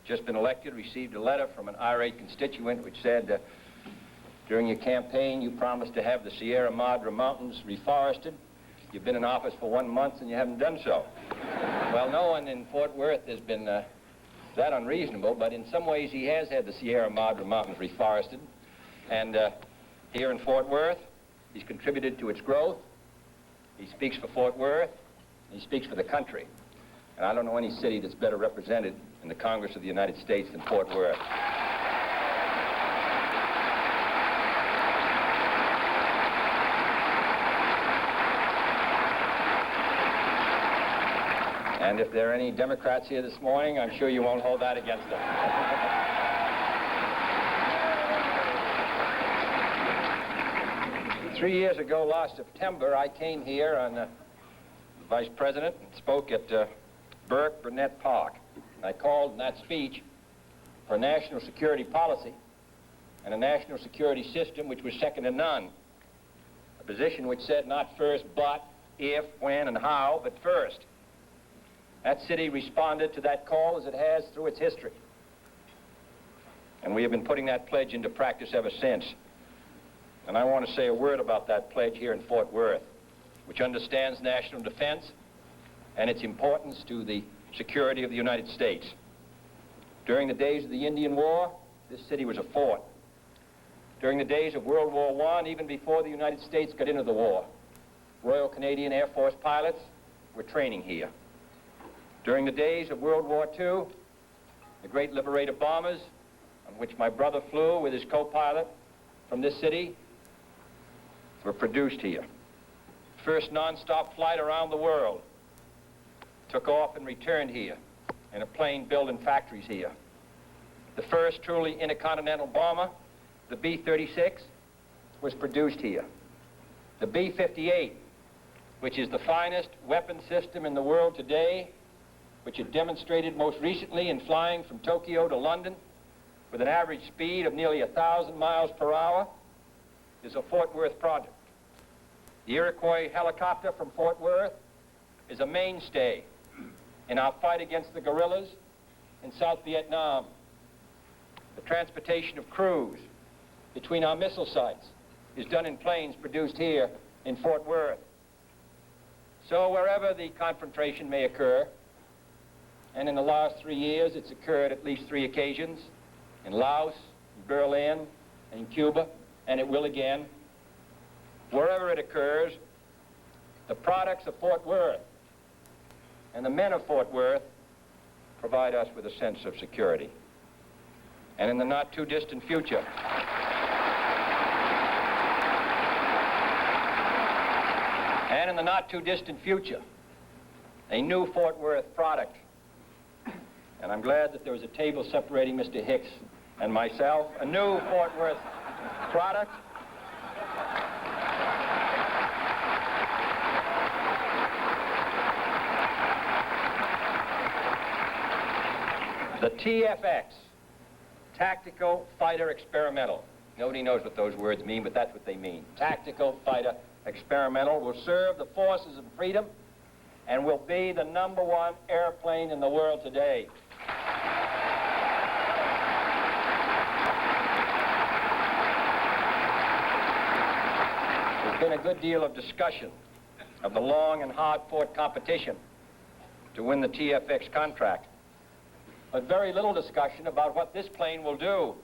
just been elected, received a letter from an irate constituent which said, during your campaign, you promised to have the Sierra Madre Mountains reforested. You've been in office for 1 month and you haven't done so. Well, no one in Fort Worth has been that unreasonable, but in some ways he has had the Sierra Madre Mountains reforested. And here in Fort Worth, he's contributed to its growth. He speaks for Fort Worth. He speaks for the country. And I don't know any city that's better represented in the Congress of the United States than Fort Worth. And if there are any Democrats here this morning, I'm sure you won't hold that against them. 3 years ago, last September, I came here on the Vice President and spoke at Burke Burnett Park. I called in that speech for a national security policy and a national security system which was second to none. A position which said not first but, if, when, and how, but first. That city responded to that call as it has through its history. And we have been putting that pledge into practice ever since. And I want to say a word about that pledge here in Fort Worth, which understands national defense and its importance to the security of the United States. During the days of the Indian War, this city was a fort. During the days of World War I, even before the United States got into the war, Royal Canadian Air Force pilots were training here. During the days of World War II, the great Liberator bombers, on which my brother flew with his co-pilot from this city, were produced here. First non-stop flight around the world took off and returned here in a plane built in factories here. The first truly intercontinental bomber, the B-36, was produced here. The B-58, which is the finest weapon system in the world today, which it demonstrated most recently in flying from Tokyo to London with an average speed of nearly 1,000 miles per hour, is a Fort Worth project. The Iroquois helicopter from Fort Worth is a mainstay in our fight against the guerrillas in South Vietnam. The transportation of crews between our missile sites is done in planes produced here in Fort Worth. So wherever the confrontation may occur, and in the last 3 years it's occurred at least 3 occasions, in Laos, in Berlin, and in Cuba, and it will again, wherever it occurs, the products of Fort Worth and the men of Fort Worth provide us with a sense of security. And in the not too distant future, a new Fort Worth product. And I'm glad that there was a table separating Mr. Hicks and myself, a new Fort Worth product. The TFX, Tactical Fighter Experimental. Nobody knows what those words mean, but that's what they mean. Tactical Fighter Experimental will serve the forces of freedom and will be the #1 airplane in the world today. There's been a good deal of discussion of the long and hard-fought competition to win the TFX contract, but very little discussion about what this plane will do.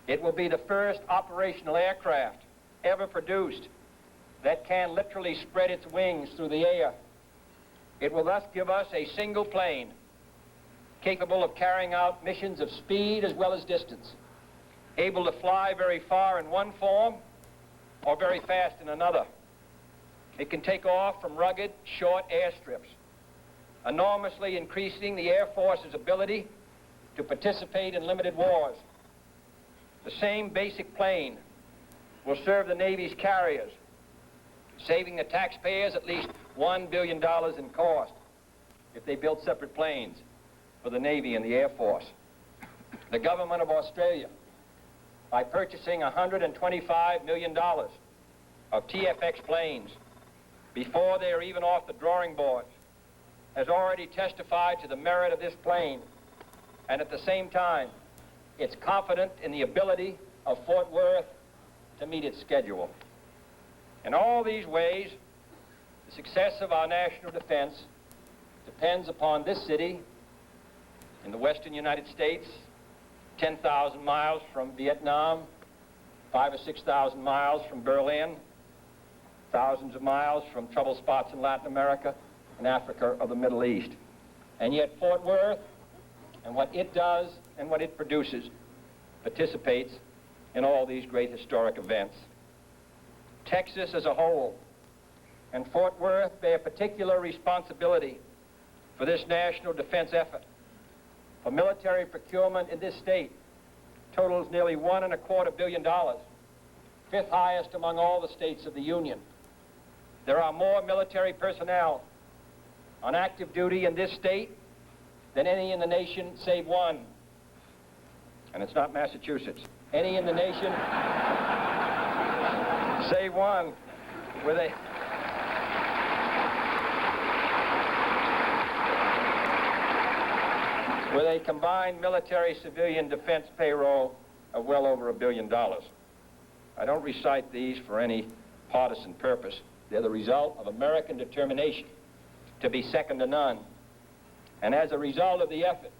It will be the first operational aircraft ever produced that can literally spread its wings through the air. It will thus give us a single plane capable of carrying out missions of speed as well as distance, able to fly very far in one form or very fast in another. It can take off from rugged, short airstrips, enormously increasing the Air Force's ability to participate in limited wars. The same basic plane will serve the Navy's carriers, saving the taxpayers at least $1 billion in cost if they built separate planes for the Navy and the Air Force. The government of Australia, by purchasing $125 million of TFX planes before they are even off the drawing boards, has already testified to the merit of this plane, and at the same time, it's confident in the ability of Fort Worth to meet its schedule. In all these ways, the success of our national defense depends upon this city in the western United States, 10,000 miles from Vietnam, 5,000 or 6,000 miles from Berlin, thousands of miles from trouble spots in Latin America and Africa or the Middle East. And yet Fort Worth and what it does and what it produces participates in all these great historic events. Texas as a whole and Fort Worth bear particular responsibility for this national defense effort. For military procurement in this state totals nearly $1.25 billion, 5th highest among all the states of the Union. There are more military personnel on active duty in this state than any in the nation save one. And it's not Massachusetts. Any in the nation save one with a combined military-civilian defense payroll of well over $1 billion. I don't recite these for any partisan purpose. They're the result of American determination to be second to none. And as a result of the effort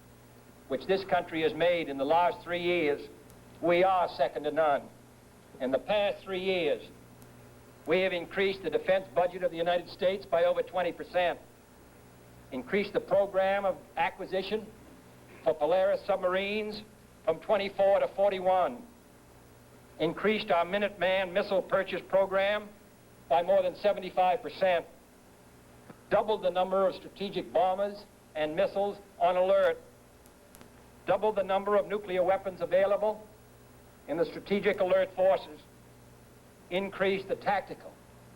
which this country has made in the last 3 years, we are second to none. In the past 3 years, we have increased the defense budget of the United States by over 20%, increased the program of acquisition for Polaris submarines from 24 to 41, increased our Minuteman missile purchase program by more than 75%, doubled the number of strategic bombers and missiles on alert, doubled the number of nuclear weapons available in the strategic alert forces, increased the tactical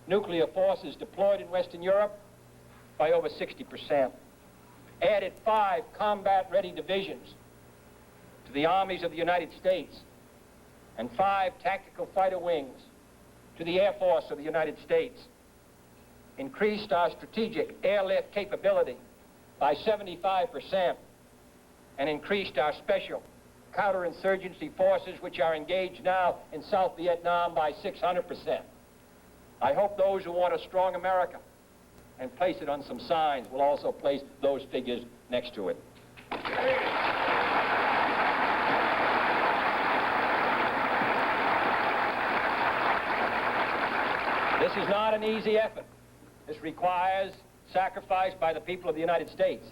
nuclear forces deployed in Western Europe by over 60%, added 5 combat-ready divisions to the armies of the United States, and 5 tactical fighter wings to the Air Force of the United States, increased our strategic airlift capability by 75%, and increased our special counterinsurgency forces, which are engaged now in South Vietnam, by 600%. I hope those who want a strong America and place it on some signs will also place those figures next to it. This is not an easy effort. This requires sacrifice by the people of the United States.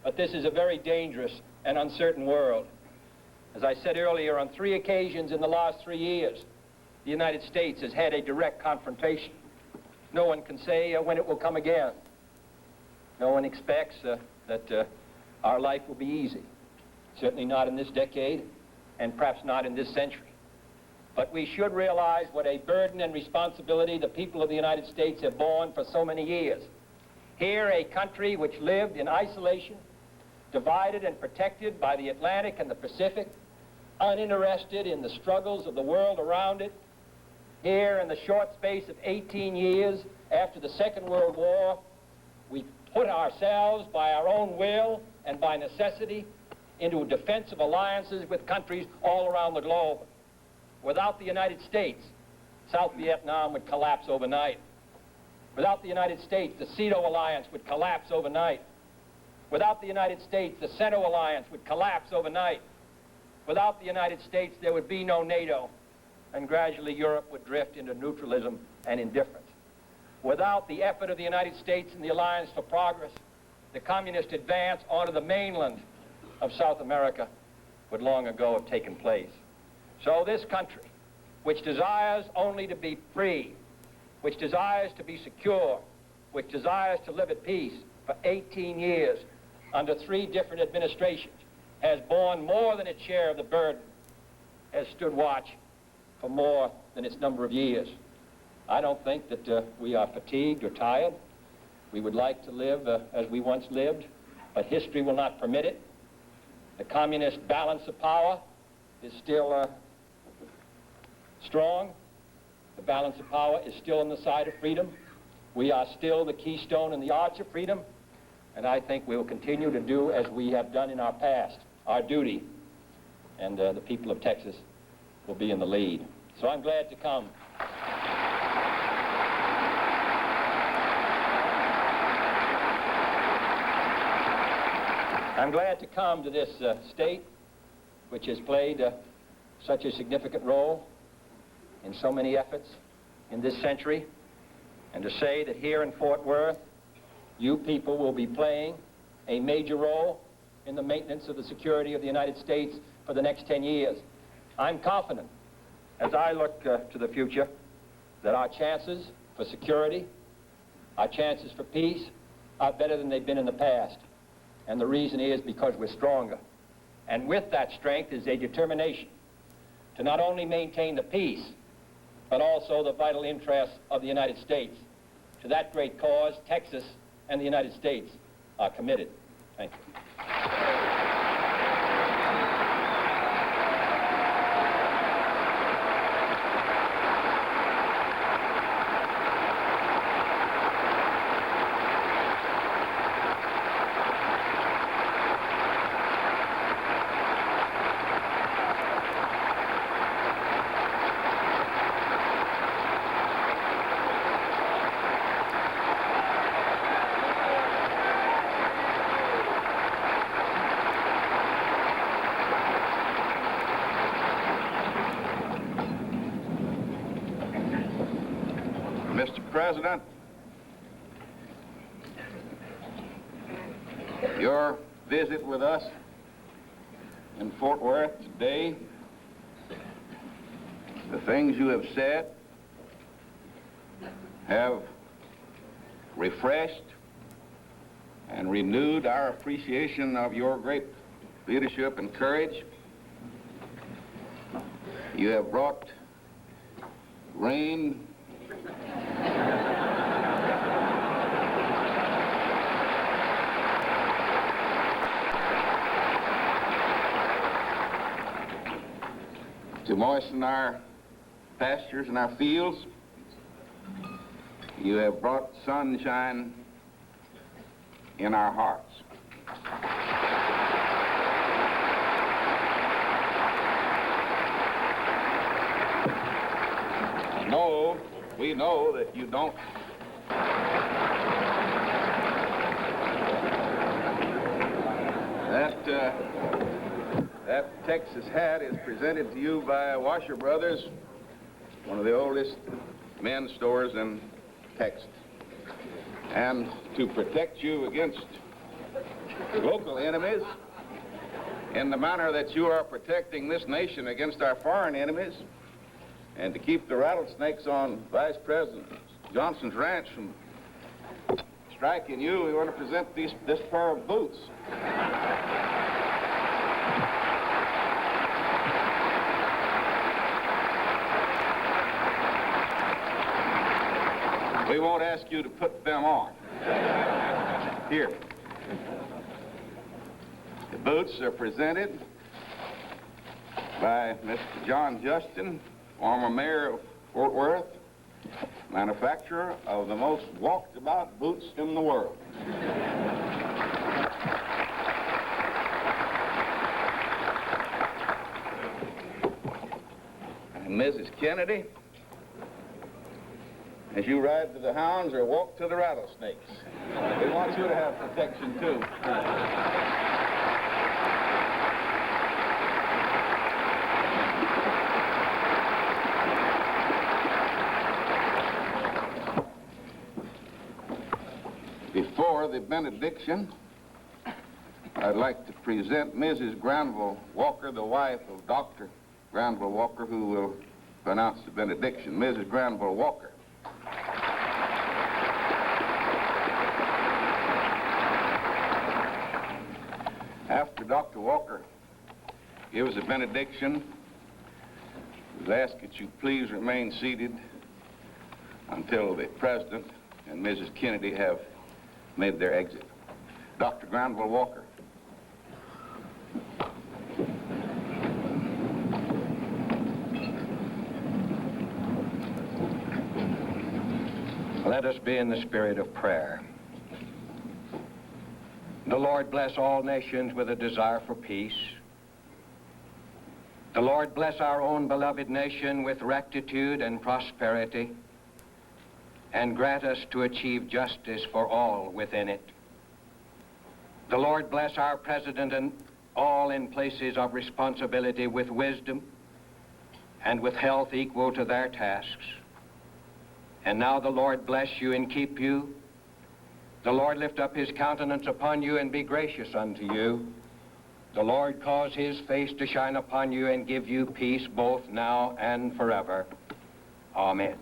But this is a very dangerous and uncertain world. As I said earlier, on 3 occasions in the last 3 years, the United States has had a direct confrontation. No one can say when it will come again. No one expects that our life will be easy. Certainly not in this decade, and perhaps not in this century. But we should realize what a burden and responsibility the people of the United States have borne for so many years. Here, a country which lived in isolation, divided and protected by the Atlantic and the Pacific, uninterested in the struggles of the world around it. Here, in the short space of 18 years after the Second World War, we put ourselves by our own will and by necessity into defensive alliances with countries all around the globe. Without the United States, South Vietnam would collapse overnight. Without the United States, the CETO alliance would collapse overnight. Without the United States, the CENTO alliance would collapse overnight. Without the United States, there would be no NATO, and gradually Europe would drift into neutralism and indifference. Without the effort of the United States and the Alliance for Progress, the communist advance onto the mainland of South America would long ago have taken place. So this country, which desires only to be free, which desires to be secure, which desires to live at peace for 18 years under 3 different administrations, has borne more than its share of the burden, has stood watch for more than its number of years. I don't think that we are fatigued or tired. We would like to live as we once lived, but history will not permit it. The communist balance of power is still strong. The balance of power is still on the side of freedom. We are still the keystone and the arch of freedom, and I think we will continue to do as we have done in our past, our duty, and the people of Texas will be in the lead. So I'm glad to come. I'm glad to come to this state, which has played such a significant role in so many efforts in this century, and to say that here in Fort Worth, you people will be playing a major role in the maintenance of the security of the United States for the next 10 years. I'm confident, as I look to the future, that our chances for security, our chances for peace, are better than they've been in the past. And the reason is because we're stronger. And with that strength is a determination to not only maintain the peace, but also the vital interests of the United States. To that great cause, Texas and the United States are committed. Thank you. Mr. President, your visit with us in Fort Worth today, the things you have said have refreshed and renewed our appreciation of your great leadership and courage. You have brought rain. To moisten our pastures and our fields. You have brought sunshine in our hearts. We know that you don't that Texas hat is presented to you by Washer Brothers, one of the oldest men's stores in Texas. And to protect you against local enemies in the manner that you are protecting this nation against our foreign enemies, and to keep the rattlesnakes on Vice President Johnson's ranch from striking you, we want to present this pair of boots. We won't ask you to put them on. Here. The boots are presented by Mr. John Justin, former mayor of Fort Worth, manufacturer of the most walked-about boots in the world. And Mrs. Kennedy, as you ride to the hounds or walk to the rattlesnakes, we want you to have protection too. Before the benediction, I'd like to present Mrs. Granville Walker, the wife of Dr. Granville Walker, who will pronounce the benediction. Mrs. Granville Walker. After Dr. Walker gives a benediction, we ask that you please remain seated until the President and Mrs. Kennedy have made their exit. Dr. Granville Walker. Let us be in the spirit of prayer. The Lord bless all nations with a desire for peace. The Lord bless our own beloved nation with rectitude and prosperity, and grant us to achieve justice for all within it. The Lord bless our President and all in places of responsibility with wisdom and with health equal to their tasks. And now the Lord bless you and keep you. The Lord lift up his countenance upon you and be gracious unto you. The Lord cause his face to shine upon you and give you peace both now and forever. Amen.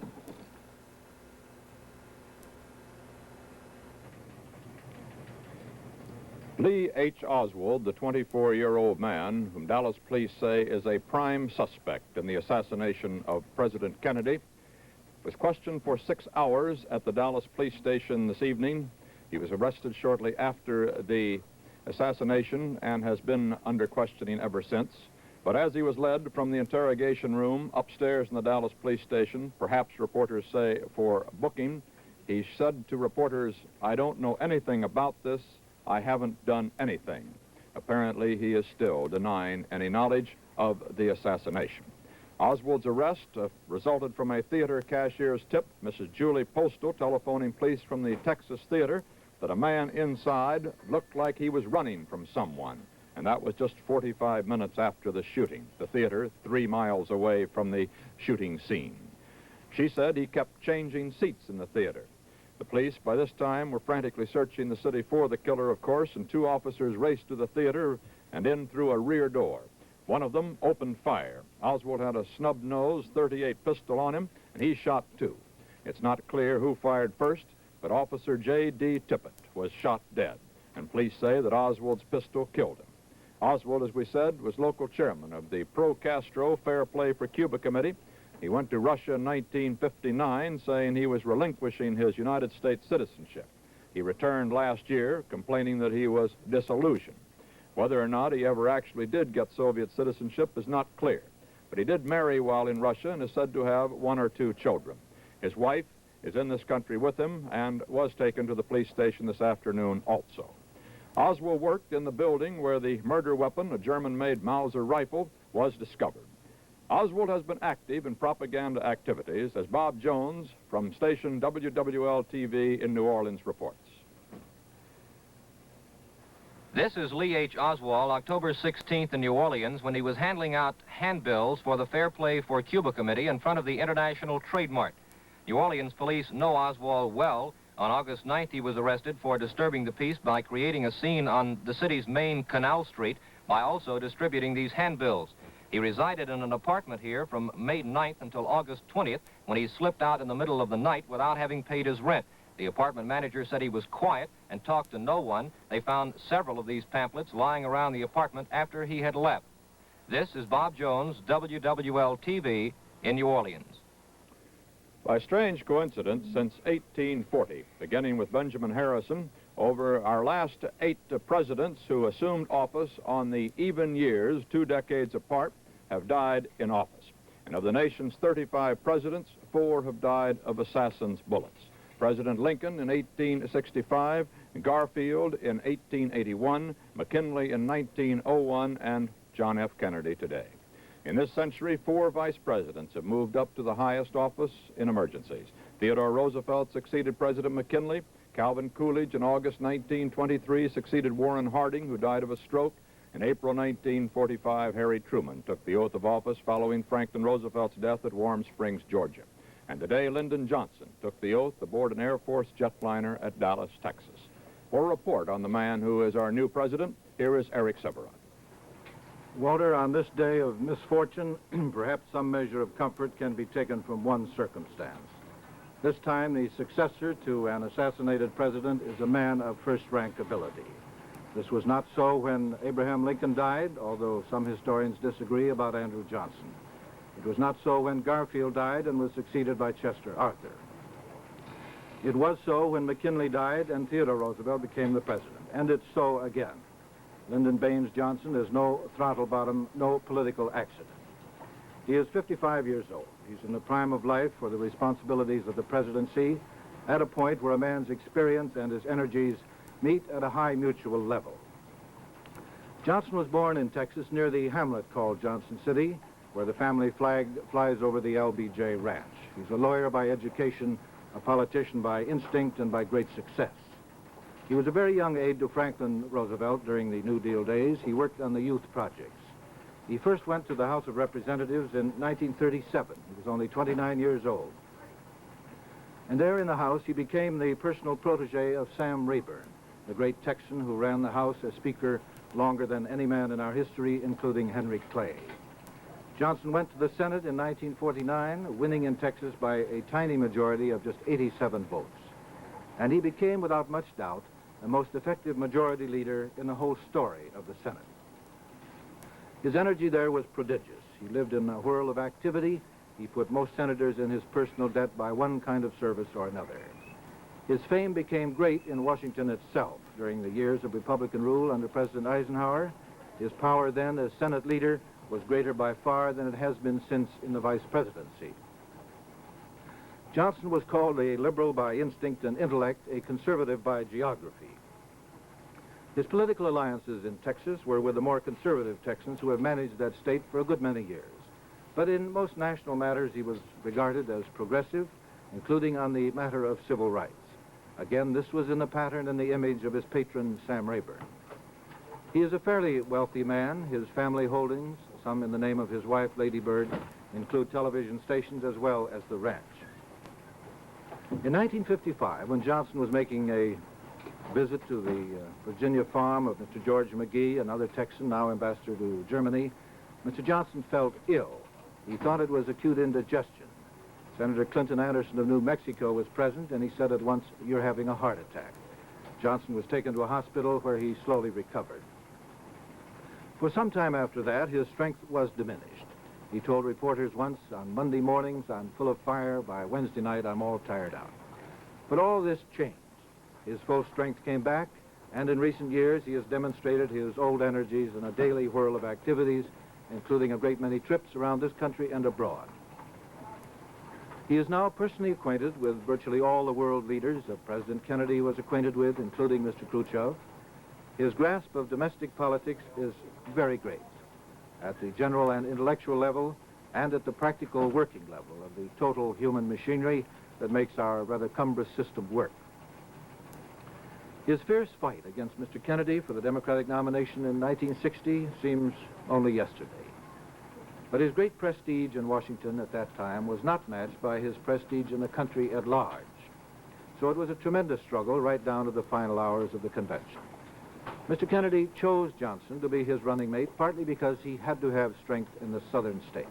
Lee H. Oswald, the 24-year-old man whom Dallas police say is a prime suspect in the assassination of President Kennedy, was questioned for 6 hours at the Dallas police station this evening. He was arrested shortly after the assassination and has been under questioning ever since. But as he was led from the interrogation room upstairs in the Dallas police station, perhaps reporters say for booking, he said to reporters, "I don't know anything about this. I haven't done anything." Apparently, he is still denying any knowledge of the assassination. Oswald's arrest resulted from a theater cashier's tip, Mrs. Julie Postal telephoning police from the Texas Theater that a man inside looked like he was running from someone. And that was just 45 minutes after the shooting, the theater 3 miles away from the shooting scene. She said he kept changing seats in the theater. The police, by this time, were frantically searching the city for the killer, of course, and 2 officers raced to the theater and in through a rear door. One of them opened fire. Oswald had a snub-nosed .38 pistol on him, and he shot 2. It's not clear who fired first, but Officer J.D. Tippett was shot dead, and police say that Oswald's pistol killed him. Oswald, as we said, was local chairman of the pro-Castro Fair Play for Cuba Committee, He went to Russia in 1959, saying he was relinquishing his United States citizenship. He returned last year, complaining that he was disillusioned. Whether or not he ever actually did get Soviet citizenship is not clear, but he did marry while in Russia and is said to have 1 or 2 children. His wife is in this country with him and was taken to the police station this afternoon also. Oswald worked in the building where the murder weapon, a German-made Mauser rifle, was discovered. Oswald has been active in propaganda activities, as Bob Jones from station WWL-TV in New Orleans reports. This is Lee H. Oswald, October 16th in New Orleans, when he was handing out handbills for the Fair Play for Cuba Committee in front of the International Trade Mart. New Orleans police know Oswald well. On August 9th, he was arrested for disturbing the peace by creating a scene on the city's main Canal Street by also distributing these handbills. He resided in an apartment here from May 9th until August 20th, when he slipped out in the middle of the night without having paid his rent. The apartment manager said he was quiet and talked to no one. They found several of these pamphlets lying around the apartment after he had left. This is Bob Jones, WWL-TV in New Orleans. By strange coincidence, since 1840, beginning with Benjamin Harrison, over our last 8 presidents who assumed office on the even years, 2 decades apart, have died in office. And of the nation's 35 presidents, 4 have died of assassins' bullets. President Lincoln in 1865, Garfield in 1881, McKinley in 1901, and John F. Kennedy today. In this century, 4 vice presidents have moved up to the highest office in emergencies. Theodore Roosevelt succeeded President McKinley. Calvin Coolidge in August 1923 succeeded Warren Harding, who died of a stroke. In April 1945, Harry Truman took the oath of office following Franklin Roosevelt's death at Warm Springs, Georgia. And today, Lyndon Johnson took the oath aboard an Air Force jetliner at Dallas, Texas. For a report on the man who is our new president, here is Eric Severin. Walter, on this day of misfortune, perhaps some measure of comfort can be taken from one circumstance. This time, the successor to an assassinated president is a man of first-rank ability. This was not so when Abraham Lincoln died, although some historians disagree about Andrew Johnson. It was not so when Garfield died and was succeeded by Chester Arthur. It was so when McKinley died and Theodore Roosevelt became the president. And it's so again. Lyndon Baines Johnson is no throttle bottom, no political accident. He is 55 years old. He's in the prime of life for the responsibilities of the presidency, at a point where a man's experience and his energies meet at a high mutual level. Johnson was born in Texas near the hamlet called Johnson City, where the family flag flies over the LBJ Ranch. He's a lawyer by education, a politician by instinct, and by great success. He was a very young aide to Franklin Roosevelt during the New Deal days. He worked on the youth projects. He first went to the House of Representatives in 1937. He was only 29 years old. And there in the House, he became the personal protege of Sam Rayburn, the great Texan who ran the House as Speaker longer than any man in our history, including Henry Clay. Johnson went to the Senate in 1949, winning in Texas by a tiny majority of just 87 votes. And he became, without much doubt, the most effective majority leader in the whole story of the Senate. His energy there was prodigious. He lived in a whirl of activity. He put most senators in his personal debt by one kind of service or another. His fame became great in Washington itself. During the years of Republican rule under President Eisenhower, his power then as Senate leader was greater by far than it has been since in the vice presidency. Johnson was called a liberal by instinct and intellect, a conservative by geography. His political alliances in Texas were with the more conservative Texans who have managed that state for a good many years. But in most national matters, he was regarded as progressive, including on the matter of civil rights. Again, this was in the pattern and the image of his patron, Sam Rayburn. He is a fairly wealthy man. His family holdings, some in the name of his wife, Lady Bird, include television stations as well as the ranch. In 1955, when Johnson was making a visit to the Virginia farm of Mr. George McGee, another Texan, now ambassador to Germany, Mr. Johnson felt ill. He thought it was acute indigestion. Senator Clinton Anderson of New Mexico was present, and he said at once, "You're having a heart attack." Johnson was taken to a hospital where he slowly recovered. For some time after that, his strength was diminished. He told reporters once, on Monday mornings, I'm full of fire. By Wednesday night, I'm all tired out. But all this changed. His full strength came back, and in recent years, he has demonstrated his old energies in a daily whirl of activities, including a great many trips around this country and abroad. He is now personally acquainted with virtually all the world leaders that President Kennedy was acquainted with, including Mr. Khrushchev. His grasp of domestic politics is very great, at the general and intellectual level, and at the practical working level of the total human machinery that makes our rather cumbrous system work. His fierce fight against Mr. Kennedy for the Democratic nomination in 1960 seems only yesterday. But his great prestige in Washington at that time was not matched by his prestige in the country at large. So it was a tremendous struggle right down to the final hours of the convention. Mr. Kennedy chose Johnson to be his running mate, partly because he had to have strength in the southern states.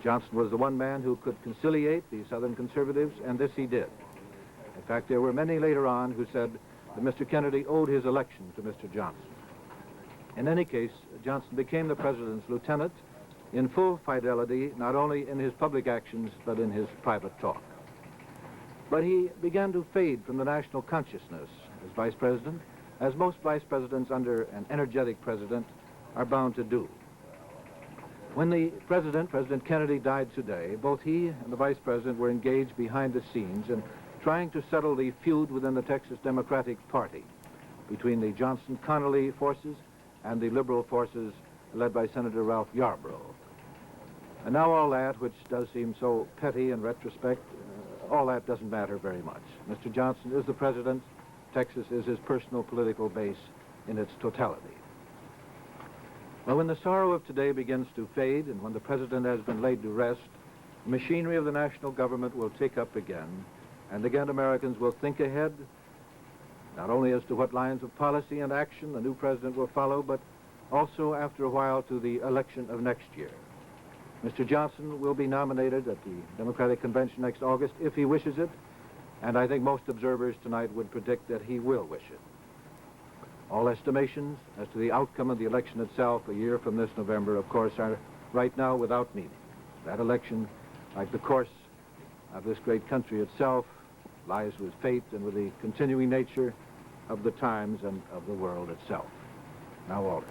Johnson was the one man who could conciliate the southern conservatives, and this he did. In fact, there were many later on who said that Mr. Kennedy owed his election to Mr. Johnson. In any case, Johnson became the president's lieutenant in full fidelity, not only in his public actions, but in his private talk. But he began to fade from the national consciousness as vice president, as most vice presidents under an energetic president are bound to do. When the president, President Kennedy, died today, both he and the vice president were engaged behind the scenes in trying to settle the feud within the Texas Democratic Party between the Johnson-Connally forces and the liberal forces led by Senator Ralph Yarborough. And now all that, which does seem so petty in retrospect, all that doesn't matter very much. Mr. Johnson is the president. Texas is his personal political base in its totality. Well, when the sorrow of today begins to fade and when the president has been laid to rest, the machinery of the national government will take up again, and again Americans will think ahead, not only as to what lines of policy and action the new president will follow, but also after a while to the election of next year. Mr. Johnson will be nominated at the Democratic Convention next August if he wishes it, and I think most observers tonight would predict that he will wish it. All estimations as to the outcome of the election itself a year from this November, of course, are right now without meaning. That election, like the course of this great country itself, lies with fate and with the continuing nature of the times and of the world itself. Now, Walter.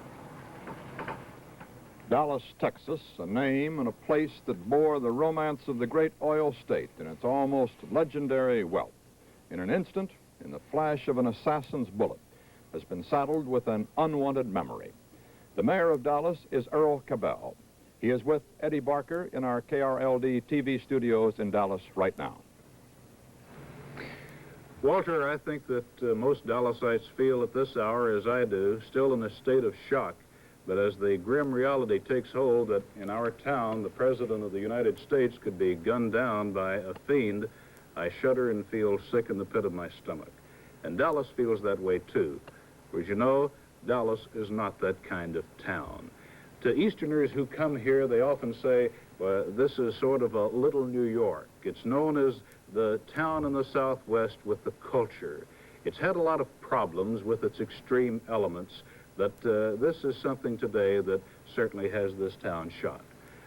Dallas, Texas, a name and a place that bore the romance of the great oil state and its almost legendary wealth. In an instant, in the flash of an assassin's bullet, has been saddled with an unwanted memory. The mayor of Dallas is Earl Cabell. He is with Eddie Barker in our KRLD TV studios in Dallas right now. Walter, I think that most Dallasites feel at this hour, as I do, still in a state of shock. But as the grim reality takes hold that in our town, the President of the United States could be gunned down by a fiend, I shudder and feel sick in the pit of my stomach. And Dallas feels that way, too. For as you know, Dallas is not that kind of town. To Easterners who come here, they often say, well, this is sort of a little New York. It's known as the town in the Southwest with the culture. It's had a lot of problems with its extreme elements, but this is something today that certainly has this town shot.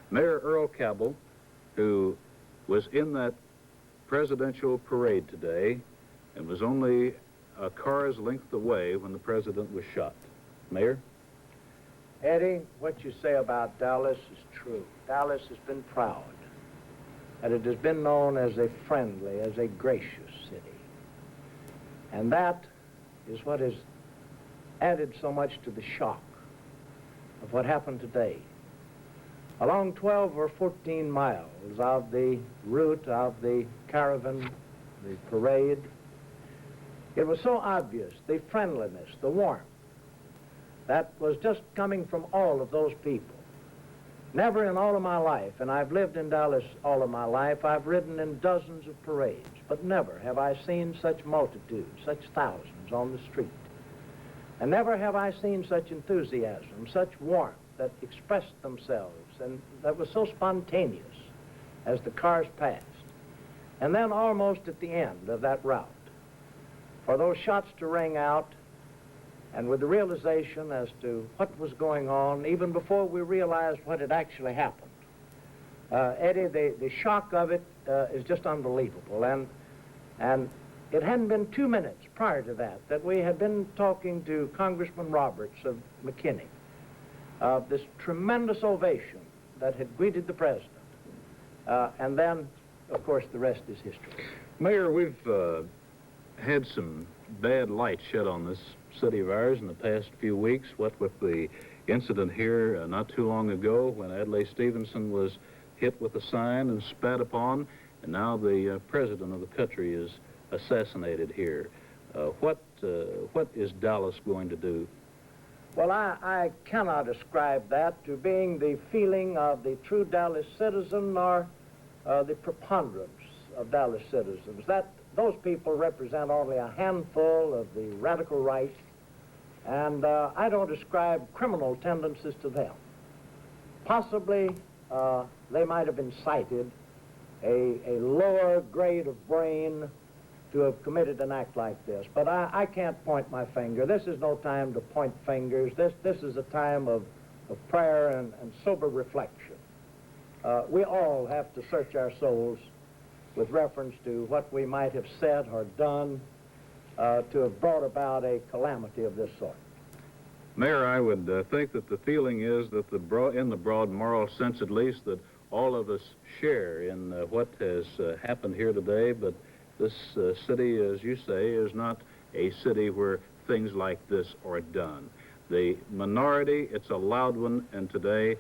Mayor Earl Cabell, who was in that presidential parade today and was only a car's length away when the president was shot. Mayor? Eddie, what you say about Dallas is true. Dallas has been proud, and it has been known as a friendly, as a gracious city. And that is what has added so much to the shock of what happened today. Along 12 or 14 miles of the route of the caravan, the parade, it was so obvious, the friendliness, the warmth, that was just coming from all of those people. Never in all of my life, and I've lived in Dallas all of my life, I've ridden in dozens of parades, but never have I seen such multitudes, such thousands on the street. And never have I seen such enthusiasm, such warmth that expressed themselves and that was so spontaneous as the cars passed. And then almost at the end of that route, for those shots to ring out, and with the realization as to what was going on, even before we realized what had actually happened, Eddie, the shock of it is just unbelievable. And it hadn't been 2 minutes prior to that we had been talking to Congressman Roberts of McKinney. This tremendous ovation that had greeted the president. And then, of course, the rest is history. Mayor, we've had some bad light shed on this city of ours in the past few weeks. What with the incident here not too long ago when Adlai Stevenson was hit with a sign and spat upon, and now the president of the country is assassinated here. What is Dallas going to do? Well, I cannot ascribe that to being the feeling of the true Dallas citizen or the preponderance of Dallas citizens. Those people represent only a handful of the radical right, and I don't ascribe criminal tendencies to them. Possibly they might have incited a lower grade of brain to have committed an act like this. But I can't point my finger. This is no time to point fingers. This is a time of prayer and sober reflection. We all have to search our souls with reference to what we might have said or done to have brought about a calamity of this sort. Mayor, I would think that the feeling is that in the broad moral sense at least, that all of us share in what has happened here today, but this city, as you say, is not a city where things like this are done. The minority, it's a loud one, and today,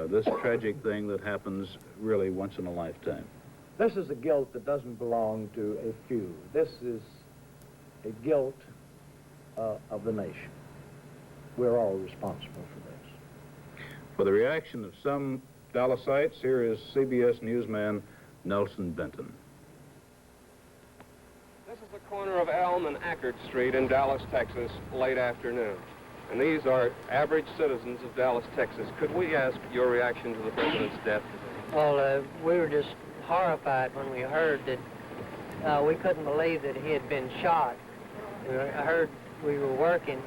this tragic thing that happens really once in a lifetime. This is a guilt that doesn't belong to a few. This is a guilt of the nation. We're all responsible for this. For the reaction of some Dallasites, here is CBS newsman Nelson Benton. This is the corner of Elm and Eckerd Street in Dallas, Texas, late afternoon. And these are average citizens of Dallas, Texas. Could we ask your reaction to the president's death today? Well, we were just horrified when we heard that we couldn't believe that he had been shot. I heard we were working,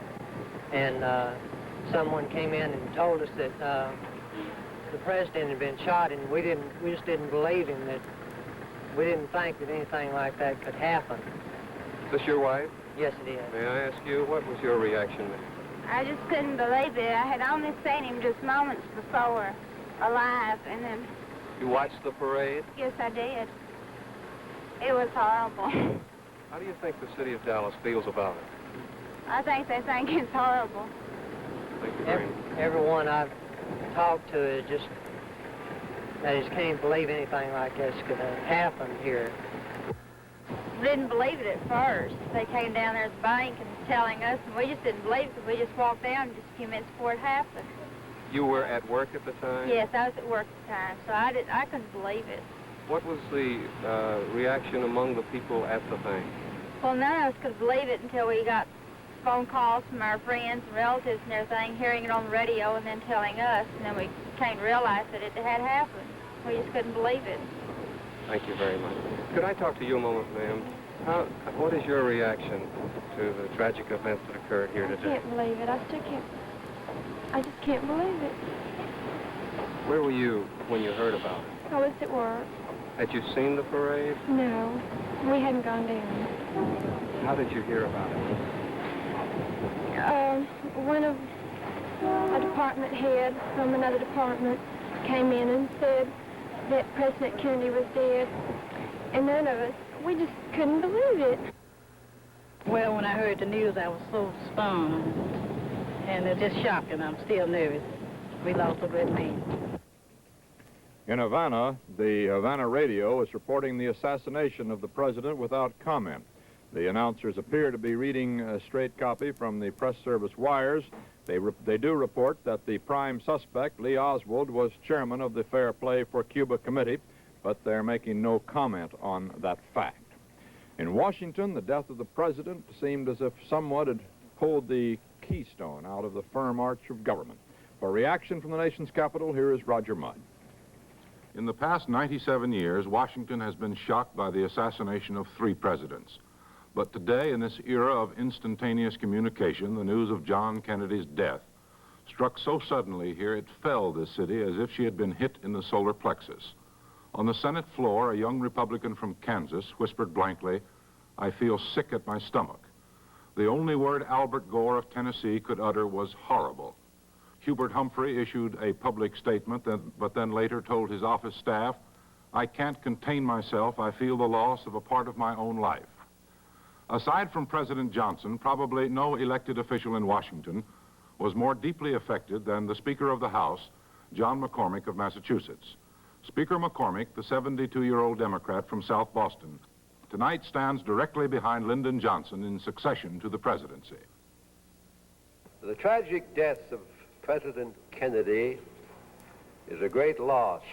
and someone came in and told us that the president had been shot, and we just didn't believe him. That we didn't think that anything like that could happen. Is this your wife? Yes, it is. May I ask you, what was your reaction? I just couldn't believe it. I had only seen him just moments before, alive, and then... You watched the parade? Yes, I did. It was horrible. How do you think the city of Dallas feels about it? I think they think it's horrible. Thank you very much. Everyone I've talked to is just, they just can't believe anything like this could have happened here. We didn't believe it at first. They came down there at the bank and telling us, and we just didn't believe it because we just walked down just a few minutes before it happened. You were at work at the time? Yes, I was at work at the time, so I couldn't believe it. What was the reaction among the people at the bank? Well, none of us could believe it until we got phone calls from our friends and relatives and everything, hearing it on the radio and then telling us, and then we came to realize that it had happened. We just couldn't believe it. Thank you very much. Could I talk to you a moment, ma'am? What is your reaction to the tragic events that occurred here today? I can't believe it. I just can't believe it. Where were you when you heard about it? I was at work. Had you seen the parade? No, we hadn't gone down. How did you hear about it? One of a department head from another department came in and said that President Kennedy was dead, and none of us, we just couldn't believe it. Well, when I heard the news, I was so stunned, and it just shocked, and I'm still nervous. We lost a great man. In Havana, the Havana radio is reporting the assassination of the president without comment. The announcers appear to be reading a straight copy from the press service wires. They do report that the prime suspect, Lee Oswald, was chairman of the Fair Play for Cuba Committee, but they're making no comment on that fact. In Washington, the death of the president seemed as if someone had pulled the keystone out of the firm arch of government. For reaction from the nation's capital, here is Roger Mudd. In the past 97 years, Washington has been shocked by the assassination of 3 presidents. But today, in this era of instantaneous communication, the news of John Kennedy's death struck so suddenly here it felled this city as if she had been hit in the solar plexus. On the Senate floor, a young Republican from Kansas whispered blankly, "I feel sick at my stomach." The only word Albert Gore of Tennessee could utter was horrible. Hubert Humphrey issued a public statement, but then later told his office staff, "I can't contain myself. I feel the loss of a part of my own life." Aside from President Johnson, probably no elected official in Washington was more deeply affected than the Speaker of the House, John McCormick of Massachusetts. Speaker McCormick, the 72-year-old Democrat from South Boston, tonight stands directly behind Lyndon Johnson in succession to the presidency. The tragic death of President Kennedy is a great loss,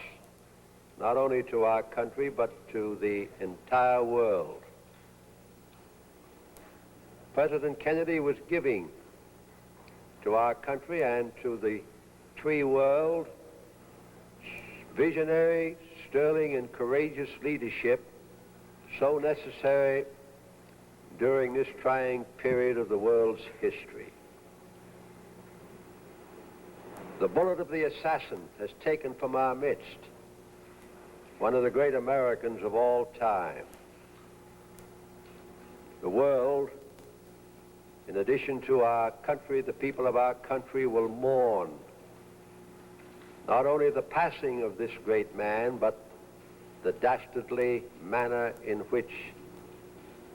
not only to our country, but to the entire world. President Kennedy was giving to our country and to the free world visionary, sterling, and courageous leadership so necessary during this trying period of the world's history. The bullet of the assassin has taken from our midst one of the great Americans of all time. The world, in addition to our country, the people of our country will mourn not only the passing of this great man, but the dastardly manner in which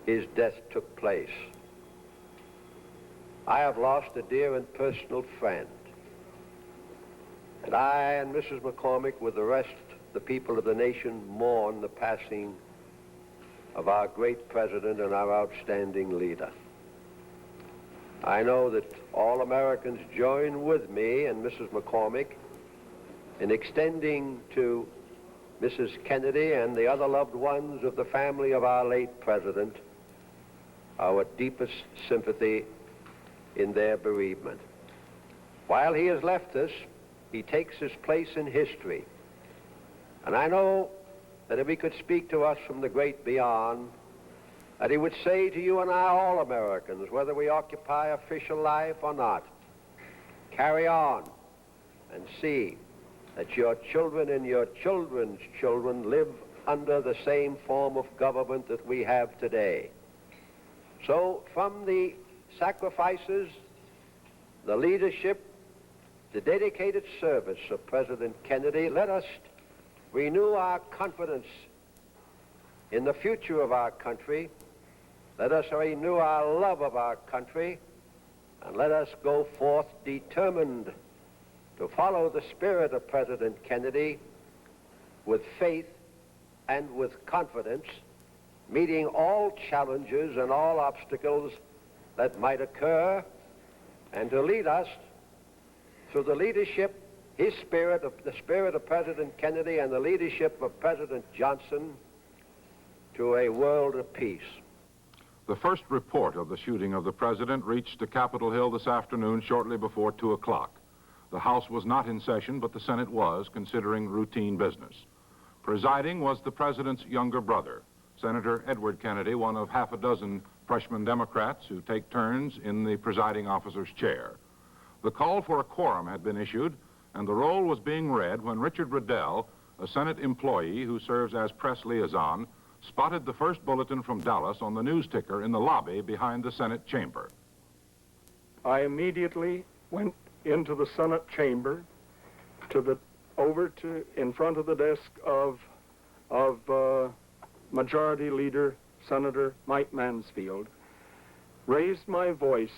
his death took place. I have lost a dear and personal friend, and I and Mrs. McCormick, with the rest, the people of the nation, mourn the passing of our great president and our outstanding leader. I know that all Americans join with me and Mrs. McCormick in extending to Mrs. Kennedy and the other loved ones of the family of our late president our deepest sympathy in their bereavement. While he has left us, he takes his place in history. And I know that if he could speak to us from the great beyond, that he would say to you and I, all Americans, whether we occupy official life or not, carry on and see that your children and your children's children live under the same form of government that we have today. So from the sacrifices, the leadership, the dedicated service of President Kennedy, let us renew our confidence in the future of our country. Let us renew our love of our country, and let us go forth determined to follow the spirit of President Kennedy with faith and with confidence, meeting all challenges and all obstacles that might occur, and to lead us through the leadership, the spirit of President Kennedy and the leadership of President Johnson to a world of peace. The first report of the shooting of the president reached Capitol Hill this afternoon shortly before 2 o'clock. The House was not in session, but the Senate was, considering routine business. Presiding was the president's younger brother, Senator Edward Kennedy, one of half a dozen freshman Democrats who take turns in the presiding officer's chair. The call for a quorum had been issued, and the roll was being read when Richard Riddell, a Senate employee who serves as press liaison, spotted the first bulletin from Dallas on the news ticker in the lobby behind the Senate chamber. I immediately went into the Senate chamber in front of the desk of Majority Leader Senator Mike Mansfield, raised my voice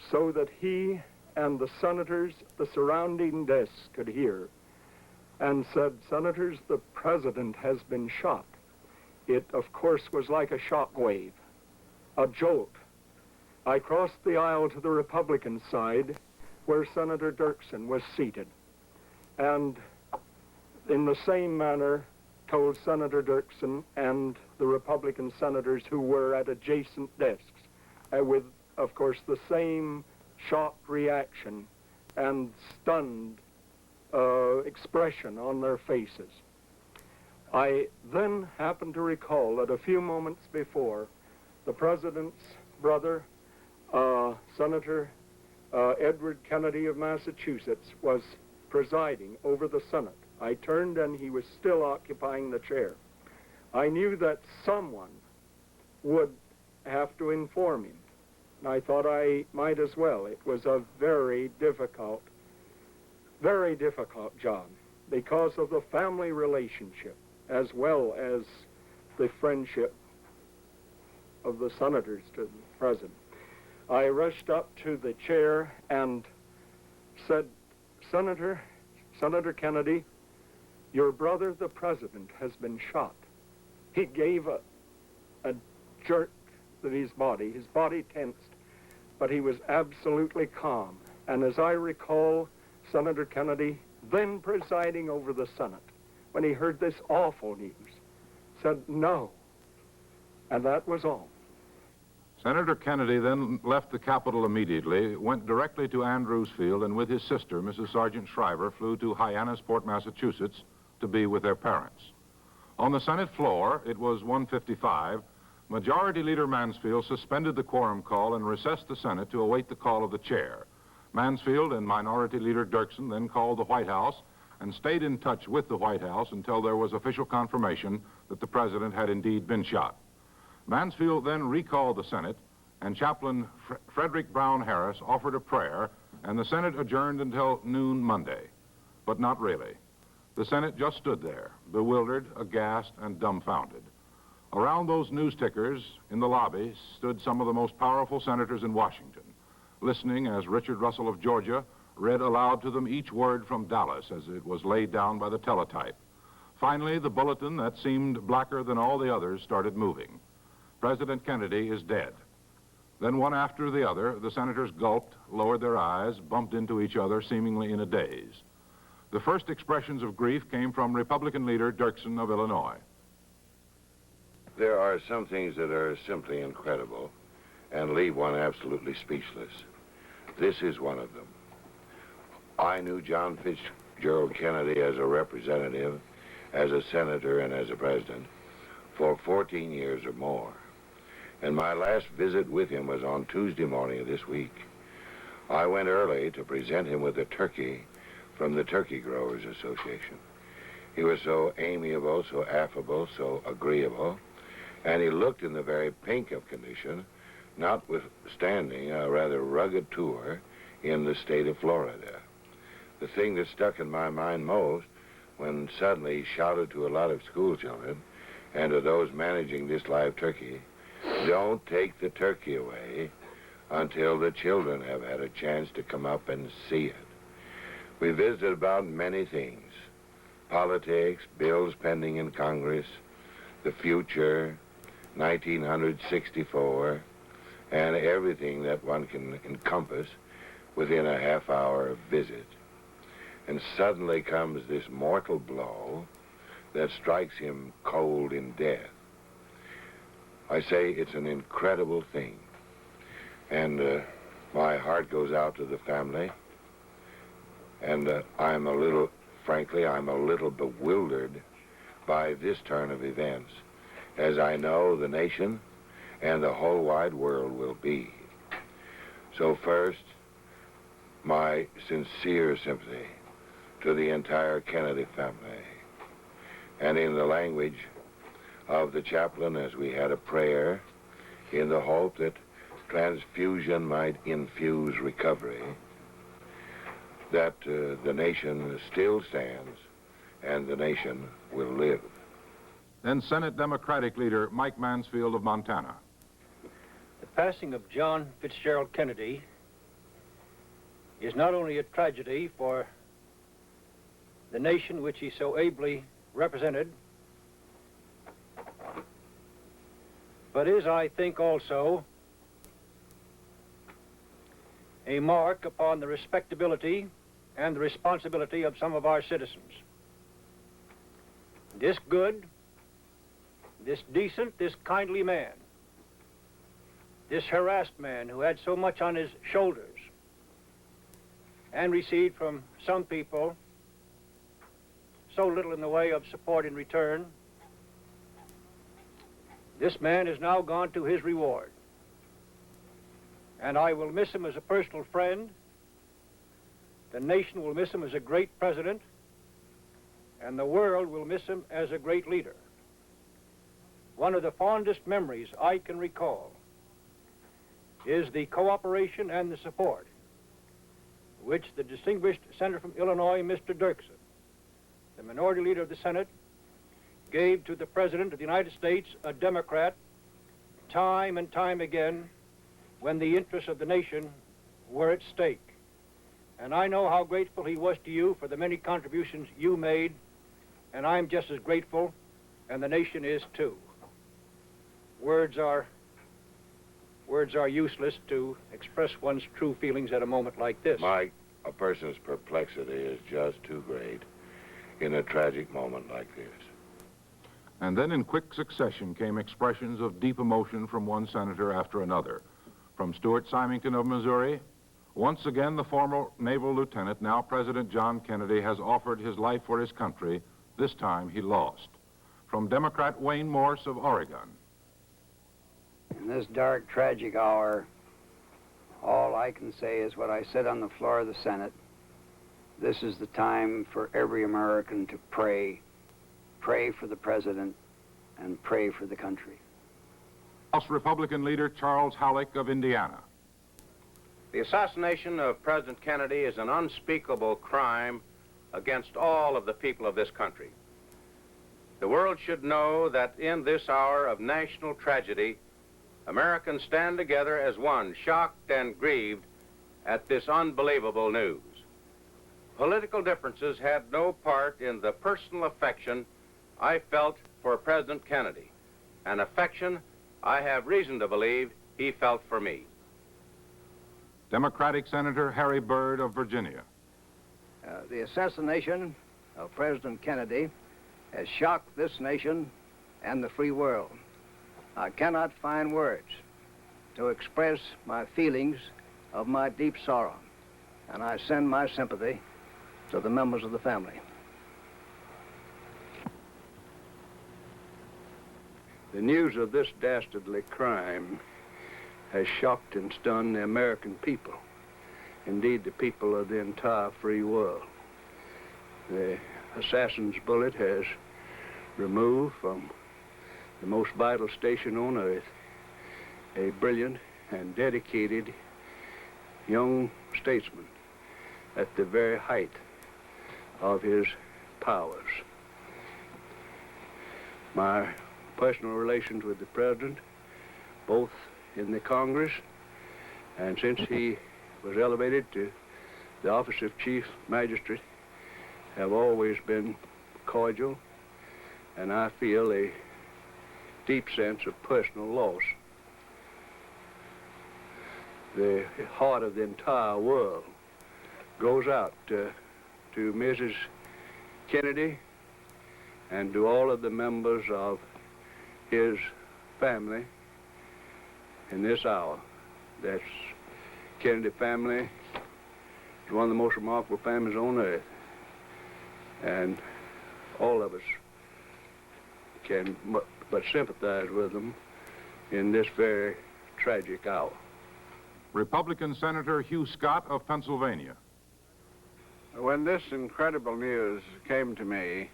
so that he and the senators at the surrounding desk could hear, and said, "Senators, the president has been shot." It, of course, was like a shock wave, a jolt. I crossed the aisle to the Republican side, where Senator Dirksen was seated, and in the same manner told Senator Dirksen and the Republican senators who were at adjacent desks, with, of course, the same shocked reaction and stunned expression on their faces. I then happened to recall that a few moments before, the president's brother, Senator Edward Kennedy of Massachusetts, was presiding over the Senate. I turned and he was still occupying the chair. I knew that someone would have to inform him, and I thought I might as well. It was a very difficult job because of the family relationship as well as the friendship of the senators to the president. I rushed up to the chair and said, Senator Kennedy, your brother, the president, has been shot. He gave a jerk to his body tensed, but he was absolutely calm. And as I recall, Senator Kennedy, then presiding over the Senate, when he heard this awful news, said no. And that was all. Senator Kennedy then left the Capitol immediately, went directly to Andrews Field, and with his sister, Mrs. Sergeant Shriver, flew to Hyannisport, Massachusetts, to be with their parents. On the Senate floor, it was 1:55. Majority Leader Mansfield suspended the quorum call and recessed the Senate to await the call of the chair. Mansfield and Minority Leader Dirksen then called the White House and stayed in touch with the White House until there was official confirmation that the president had indeed been shot. Mansfield then recalled the Senate, and Chaplain Frederick Brown Harris offered a prayer, and the Senate adjourned until noon Monday. But not really. The Senate just stood there, bewildered, aghast, and dumbfounded. Around those news tickers in the lobby stood some of the most powerful senators in Washington, listening as Richard Russell of Georgia read aloud to them each word from Dallas as it was laid down by the teletype. Finally, the bulletin that seemed blacker than all the others started moving. President Kennedy is dead. Then one after the other, the senators gulped, lowered their eyes, bumped into each other, seemingly in a daze. The first expressions of grief came from Republican leader Dirksen of Illinois. There are some things that are simply incredible and leave one absolutely speechless. This is one of them. I knew John Fitzgerald Kennedy as a representative, as a senator, and as a president for 14 years or more. And my last visit with him was on Tuesday morning of this week. I went early to present him with a turkey from the Turkey Growers Association. He was so amiable, so affable, so agreeable, and he looked in the very pink of condition, notwithstanding a rather rugged tour in the state of Florida. The thing that stuck in my mind most when suddenly he shouted to a lot of school children and to those managing this live turkey, "Don't take the turkey away until the children have had a chance to come up and see it." We visited about many things: politics, bills pending in Congress, the future, 1964, and everything that one can encompass within a half-hour visit. And suddenly comes this mortal blow that strikes him cold in death. I say it's an incredible thing. And my heart goes out to the family. And frankly, I'm a little bewildered by this turn of events, as I know the nation and the whole wide world will be. So first, my sincere sympathy to the entire Kennedy family. And in the language of the chaplain, as we had a prayer in the hope that transfusion might infuse recovery, that the nation still stands and the nation will live. Then Senate Democratic leader Mike Mansfield of Montana. The passing of John Fitzgerald Kennedy is not only a tragedy for the nation which he so ably represented, but is, I think, also a mark upon the respectability and the responsibility of some of our citizens. This good, this decent, this kindly man, this harassed man who had so much on his shoulders and received from some people so little in the way of support in return, this man has now gone to his reward. And I will miss him as a personal friend. The nation will miss him as a great president. and the world will miss him as a great leader. One of the fondest memories I can recall is the cooperation and the support which the distinguished senator from Illinois, Mr. Dirksen, the minority leader of the Senate, gave to the President of the United States, a Democrat, time and time again when the interests of the nation were at stake. And I know how grateful he was to you for the many contributions you made, and I'm just as grateful, and the nation is too. Words are useless to express one's true feelings at a moment like this. Mike, a person's perplexity is just too great in a tragic moment like this. And then in quick succession came expressions of deep emotion from one senator after another. From Stuart Symington of Missouri, once again the former naval lieutenant, now President John Kennedy, has offered his life for his country. This time he lost. From Democrat Wayne Morse of Oregon. In this dark, tragic hour, all I can say is what I said on the floor of the Senate. This is the time for every American to pray. Pray for the President and pray for the country. House Republican leader Charles Halleck of Indiana. The assassination of President Kennedy is an unspeakable crime against all of the people of this country. The world should know that in this hour of national tragedy, Americans stand together as one, shocked and grieved at this unbelievable news. Political differences had no part in the personal affection I felt for President Kennedy, an affection I have reason to believe he felt for me. Democratic Senator Harry Byrd of Virginia. The assassination of President Kennedy has shocked this nation and the free world. I cannot find words to express my feelings of my deep sorrow, and I send my sympathy to the members of the family. The news of this dastardly crime has shocked and stunned the American people, indeed the people of the entire free world. The assassin's bullet has removed from the most vital station on earth a brilliant and dedicated young statesman at the very height of his powers. My personal relations with the President, both in the Congress and since he was elevated to the office of Chief Magistrate, have always been cordial, and I feel a deep sense of personal loss. The heart of the entire world goes out to Mrs. Kennedy and to all of the members of his family in this hour. That's Kennedy family is one of the most remarkable families on earth, and all of us can but sympathize with them in this very tragic hour. Republican Senator Hugh Scott of Pennsylvania. When this incredible news came to me,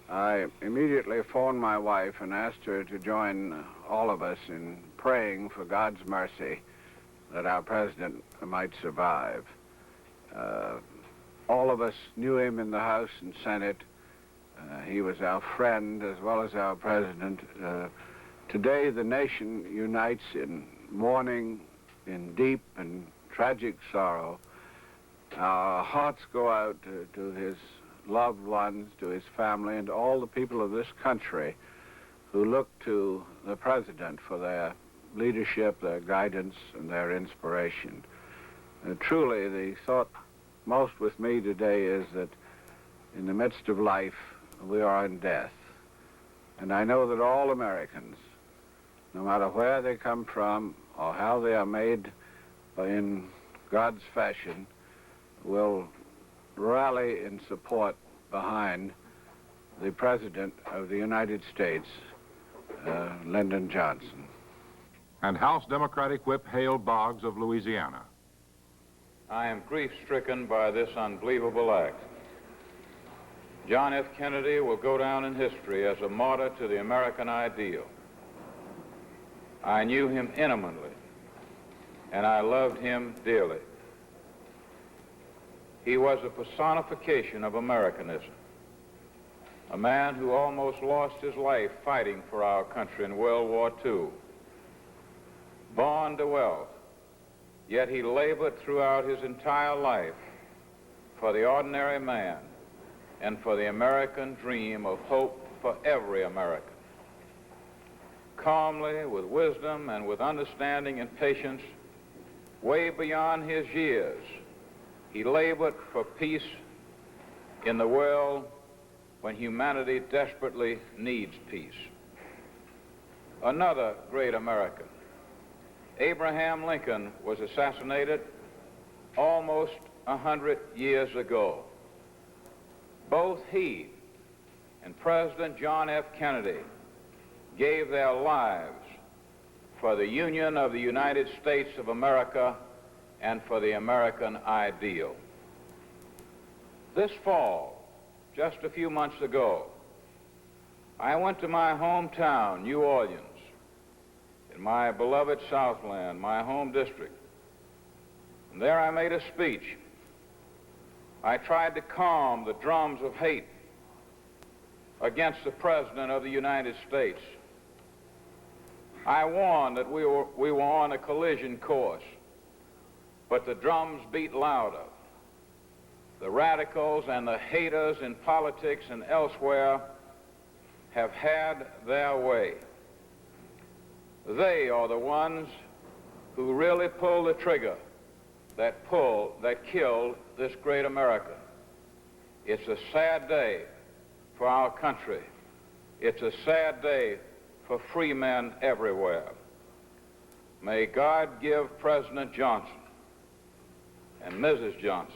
I immediately phoned my wife and asked her to join all of us in praying for God's mercy that our president might survive. All of us knew him in the House and Senate. He was our friend as well as our president. Today, the nation unites in mourning, in deep and tragic sorrow. Our hearts go out to his loved ones, to his family, and all the people of this country who look to the president for their leadership, their guidance, and their inspiration. Truly, the thought most with me today is that in the midst of life, we are in death. And I know that all Americans, no matter where they come from or how they are made in God's fashion, will rally in support behind the President of the United States, Lyndon Johnson. And House Democratic Whip Hale Boggs of Louisiana. I am grief-stricken by this unbelievable act. John F. Kennedy will go down in history as a martyr to the American ideal. I knew him intimately, and I loved him dearly. He was a personification of Americanism, a man who almost lost his life fighting for our country in World War II. Born to wealth, yet he labored throughout his entire life for the ordinary man and for the American dream of hope for every American. Calmly, with wisdom and with understanding and patience, way beyond his years, he labored for peace in the world when humanity desperately needs peace. Another great American, Abraham Lincoln, was assassinated almost 100 years ago. Both he and President John F. Kennedy gave their lives for the union of the United States of America and for the American ideal. This fall, just a few months ago, I went to my hometown, New Orleans, in my beloved Southland, my home district. And there I made a speech. I tried to calm the drums of hate against the President of the United States. I warned that we were on a collision course, but the drums beat louder. The radicals and the haters in politics and elsewhere have had their way. They are the ones who really pulled the trigger that killed this great America. It's a sad day for our country. It's a sad day for free men everywhere. May God give President Johnson and Mrs. Johnson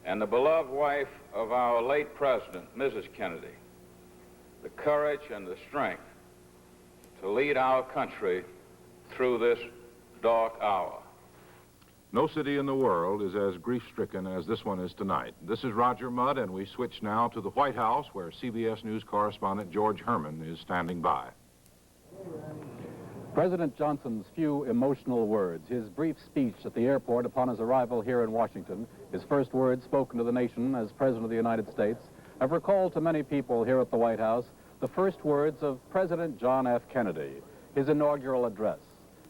and the beloved wife of our late president, Mrs. Kennedy, the courage and the strength to lead our country through this dark hour. No city in the world is as grief-stricken as this one is tonight. This is Roger Mudd, and we switch now to the White House, where CBS News correspondent George Herman is standing by. President Johnson's few emotional words, his brief speech at the airport upon his arrival here in Washington, his first words spoken to the nation as President of the United States, have recalled to many people here at the White House the first words of President John F. Kennedy, his inaugural address.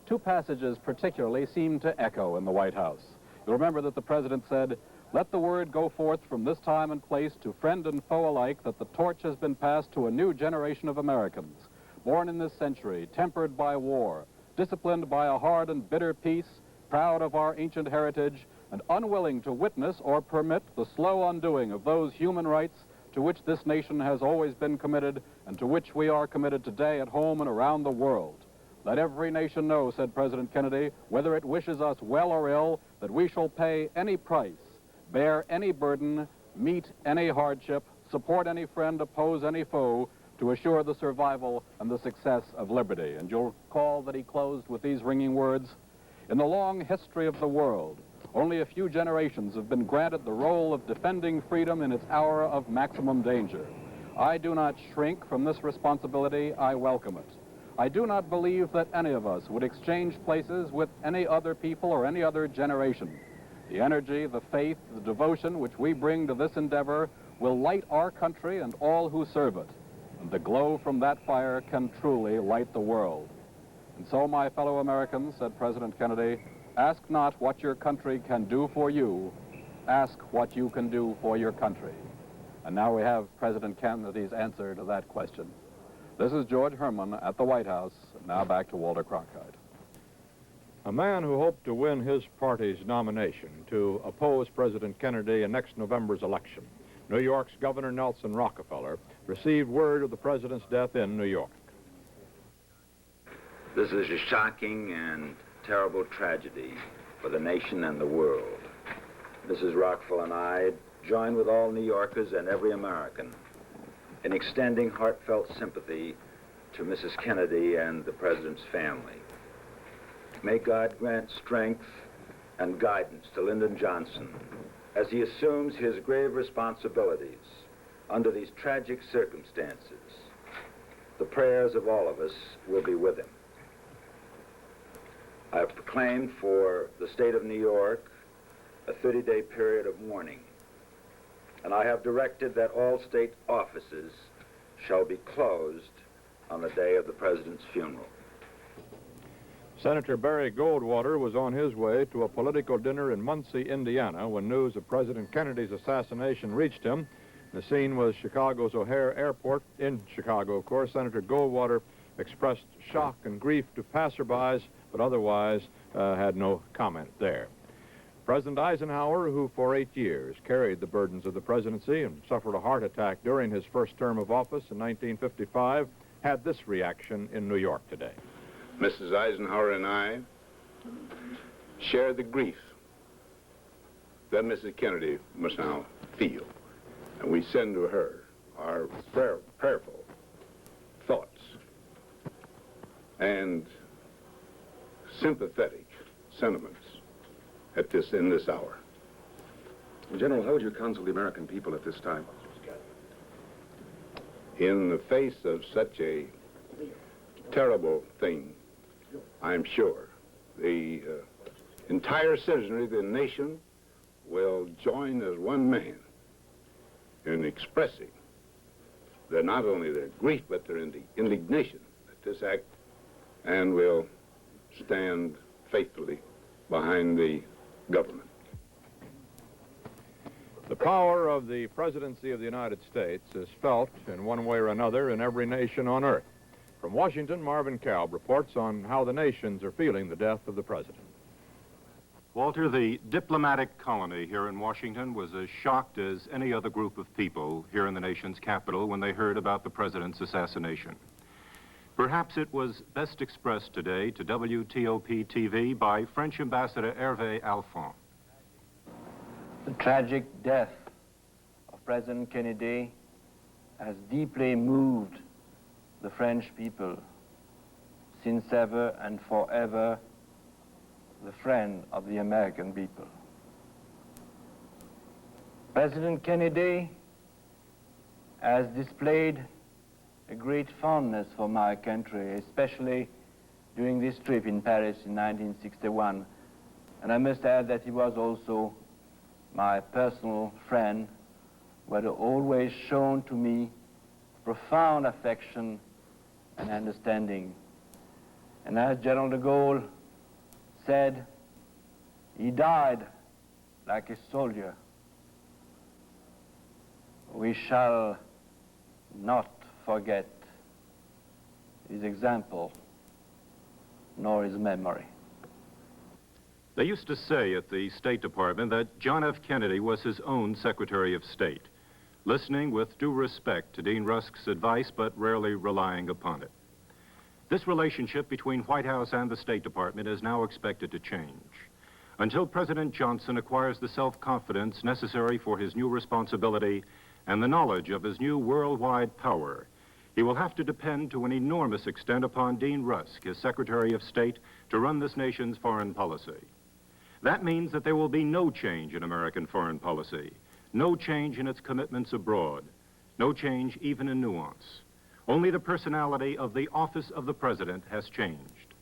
Two passages particularly seem to echo in the White House. You'll remember that the President said, "Let the word go forth from this time and place to friend and foe alike that the torch has been passed to a new generation of Americans, born in this century, tempered by war, disciplined by a hard and bitter peace, proud of our ancient heritage, and unwilling to witness or permit the slow undoing of those human rights to which this nation has always been committed and to which we are committed today at home and around the world. Let every nation know," said President Kennedy, "whether it wishes us well or ill, that we shall pay any price, bear any burden, meet any hardship, support any friend, oppose any foe, to assure the survival and the success of liberty." And you'll recall that he closed with these ringing words, "In the long history of the world, only a few generations have been granted the role of defending freedom in its hour of maximum danger. I do not shrink from this responsibility. I welcome it. I do not believe that any of us would exchange places with any other people or any other generation. The energy, the faith, the devotion which we bring to this endeavor will light our country and all who serve it. And the glow from that fire can truly light the world. And so, my fellow Americans," said President Kennedy, "ask not what your country can do for you. Ask what you can do for your country." And now we have President Kennedy's answer to that question. This is George Herman at the White House. Now back to Walter Cronkite. A man who hoped to win his party's nomination to oppose President Kennedy in next November's election, New York's Governor Nelson Rockefeller, received word of the president's death in New York. This is a shocking and terrible tragedy for the nation and the world. Mrs. Rockefeller and I join with all New Yorkers and every American in extending heartfelt sympathy to Mrs. Kennedy and the President's family. May God grant strength and guidance to Lyndon Johnson as he assumes his grave responsibilities Under these tragic circumstances, the prayers of all of us will be with him. I have proclaimed for the state of New York a 30-day period of mourning, and I have directed that all state offices shall be closed on the day of the President's funeral. Senator Barry Goldwater was on his way to a political dinner in Muncie, Indiana, when news of President Kennedy's assassination reached him. The scene was Chicago's O'Hare Airport. In Chicago, of course, Senator Goldwater expressed shock and grief to passerbys, but otherwise had no comment there. President Eisenhower, who for 8 years carried the burdens of the presidency and suffered a heart attack during his first term of office in 1955, had this reaction in New York today. Mrs. Eisenhower and I share the grief that Mrs. Kennedy must now feel. And we send to her our prayerful thoughts and sympathetic sentiments in this hour. General, how would you counsel the American people at this time? In the face of such a terrible thing, I'm sure the entire citizenry of the nation will join as one man in expressing not only their grief, but their indignation at this act, and will stand faithfully behind the government. The power of the presidency of the United States is felt in one way or another in every nation on earth. From Washington, Marvin Kalb reports on how the nations are feeling the death of the president. Walter, the diplomatic colony here in Washington was as shocked as any other group of people here in the nation's capital when they heard about the president's assassination. Perhaps it was best expressed today to WTOP-TV by French Ambassador Hervé Alphonse. The tragic death of President Kennedy has deeply moved the French people, since ever and forever the friend of the American people. President Kennedy has displayed a great fondness for my country, especially during this trip in Paris in 1961. And I must add that he was also my personal friend, who had always shown to me profound affection and understanding. And as General de Gaulle said, he died like a soldier. We shall not forget his example nor his memory. They used to say at the State Department that John F. Kennedy was his own Secretary of State, listening with due respect to Dean Rusk's advice, but rarely relying upon it. This relationship between White House and the State Department is now expected to change. Until President Johnson acquires the self-confidence necessary for his new responsibility and the knowledge of his new worldwide power, he will have to depend to an enormous extent upon Dean Rusk, his Secretary of State, to run this nation's foreign policy. That means that there will be no change in American foreign policy, no change in its commitments abroad, no change even in nuance. Only the personality of the office of the president has changed.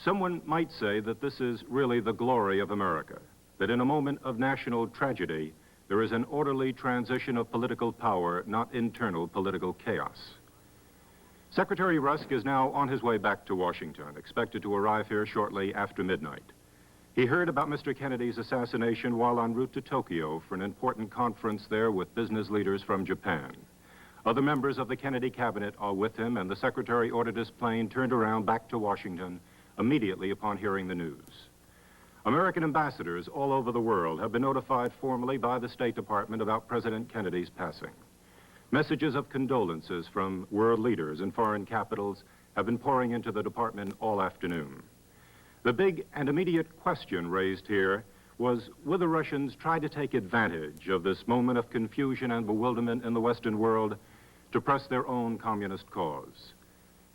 Someone might say that this is really the glory of America, that in a moment of national tragedy, there is an orderly transition of political power, not internal political chaos. Secretary Rusk is now on his way back to Washington, expected to arrive here shortly after midnight. He heard about Mr. Kennedy's assassination while en route to Tokyo for an important conference there with business leaders from Japan. Other members of the Kennedy cabinet are with him, and the secretary ordered his plane turned around back to Washington immediately upon hearing the news. American ambassadors all over the world have been notified formally by the State Department about President Kennedy's passing. Messages of condolences from world leaders in foreign capitals have been pouring into the department all afternoon. The big and immediate question raised here was, will the Russians try to take advantage of this moment of confusion and bewilderment in the Western world to press their own communist cause?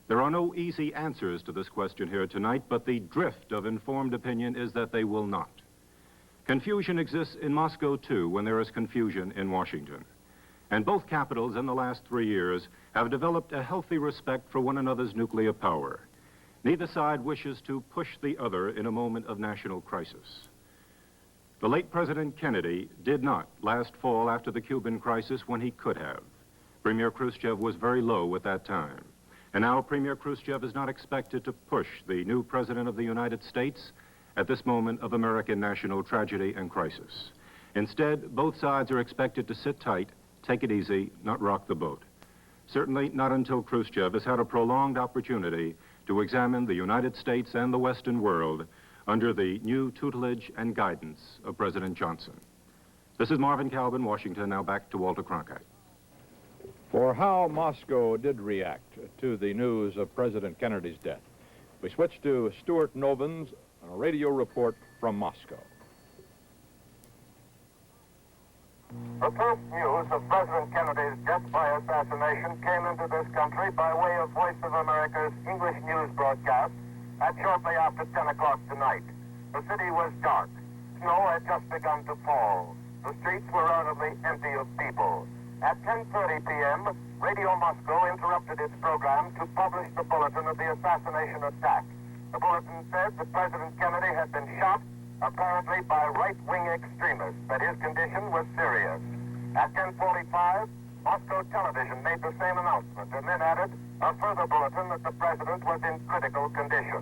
There are no easy answers to this question here tonight, but the drift of informed opinion is that they will not. Confusion exists in Moscow, too, when there is confusion in Washington. And both capitals in the last 3 years have developed a healthy respect for one another's nuclear power. Neither side wishes to push the other in a moment of national crisis. The late President Kennedy did not last fall after the Cuban crisis when he could have. Premier Khrushchev was very low at that time. And now Premier Khrushchev is not expected to push the new President of the United States at this moment of American national tragedy and crisis. Instead, both sides are expected to sit tight, take it easy, not rock the boat. Certainly not until Khrushchev has had a prolonged opportunity to examine the United States and the Western world under the new tutelage and guidance of President Johnson. This is Marvin Calvin, Washington. Now back to Walter Cronkite. For how Moscow did react to the news of President Kennedy's death, we switch to Stuart Novins on a radio report from Moscow. The first news of President Kennedy's death by assassination came into this country by way of Voice of America's English news broadcast at shortly after 10 o'clock tonight. The city was dark. Snow had just begun to fall. The streets were relatively empty of people. At 10:30 p.m., Radio Moscow interrupted its program to publish the bulletin of the assassination attack. The bulletin said that President Kennedy had been shot, apparently by right-wing extremists, that his condition was serious. At 10:45, Moscow television made the same announcement and then added a further bulletin that the president was in critical condition.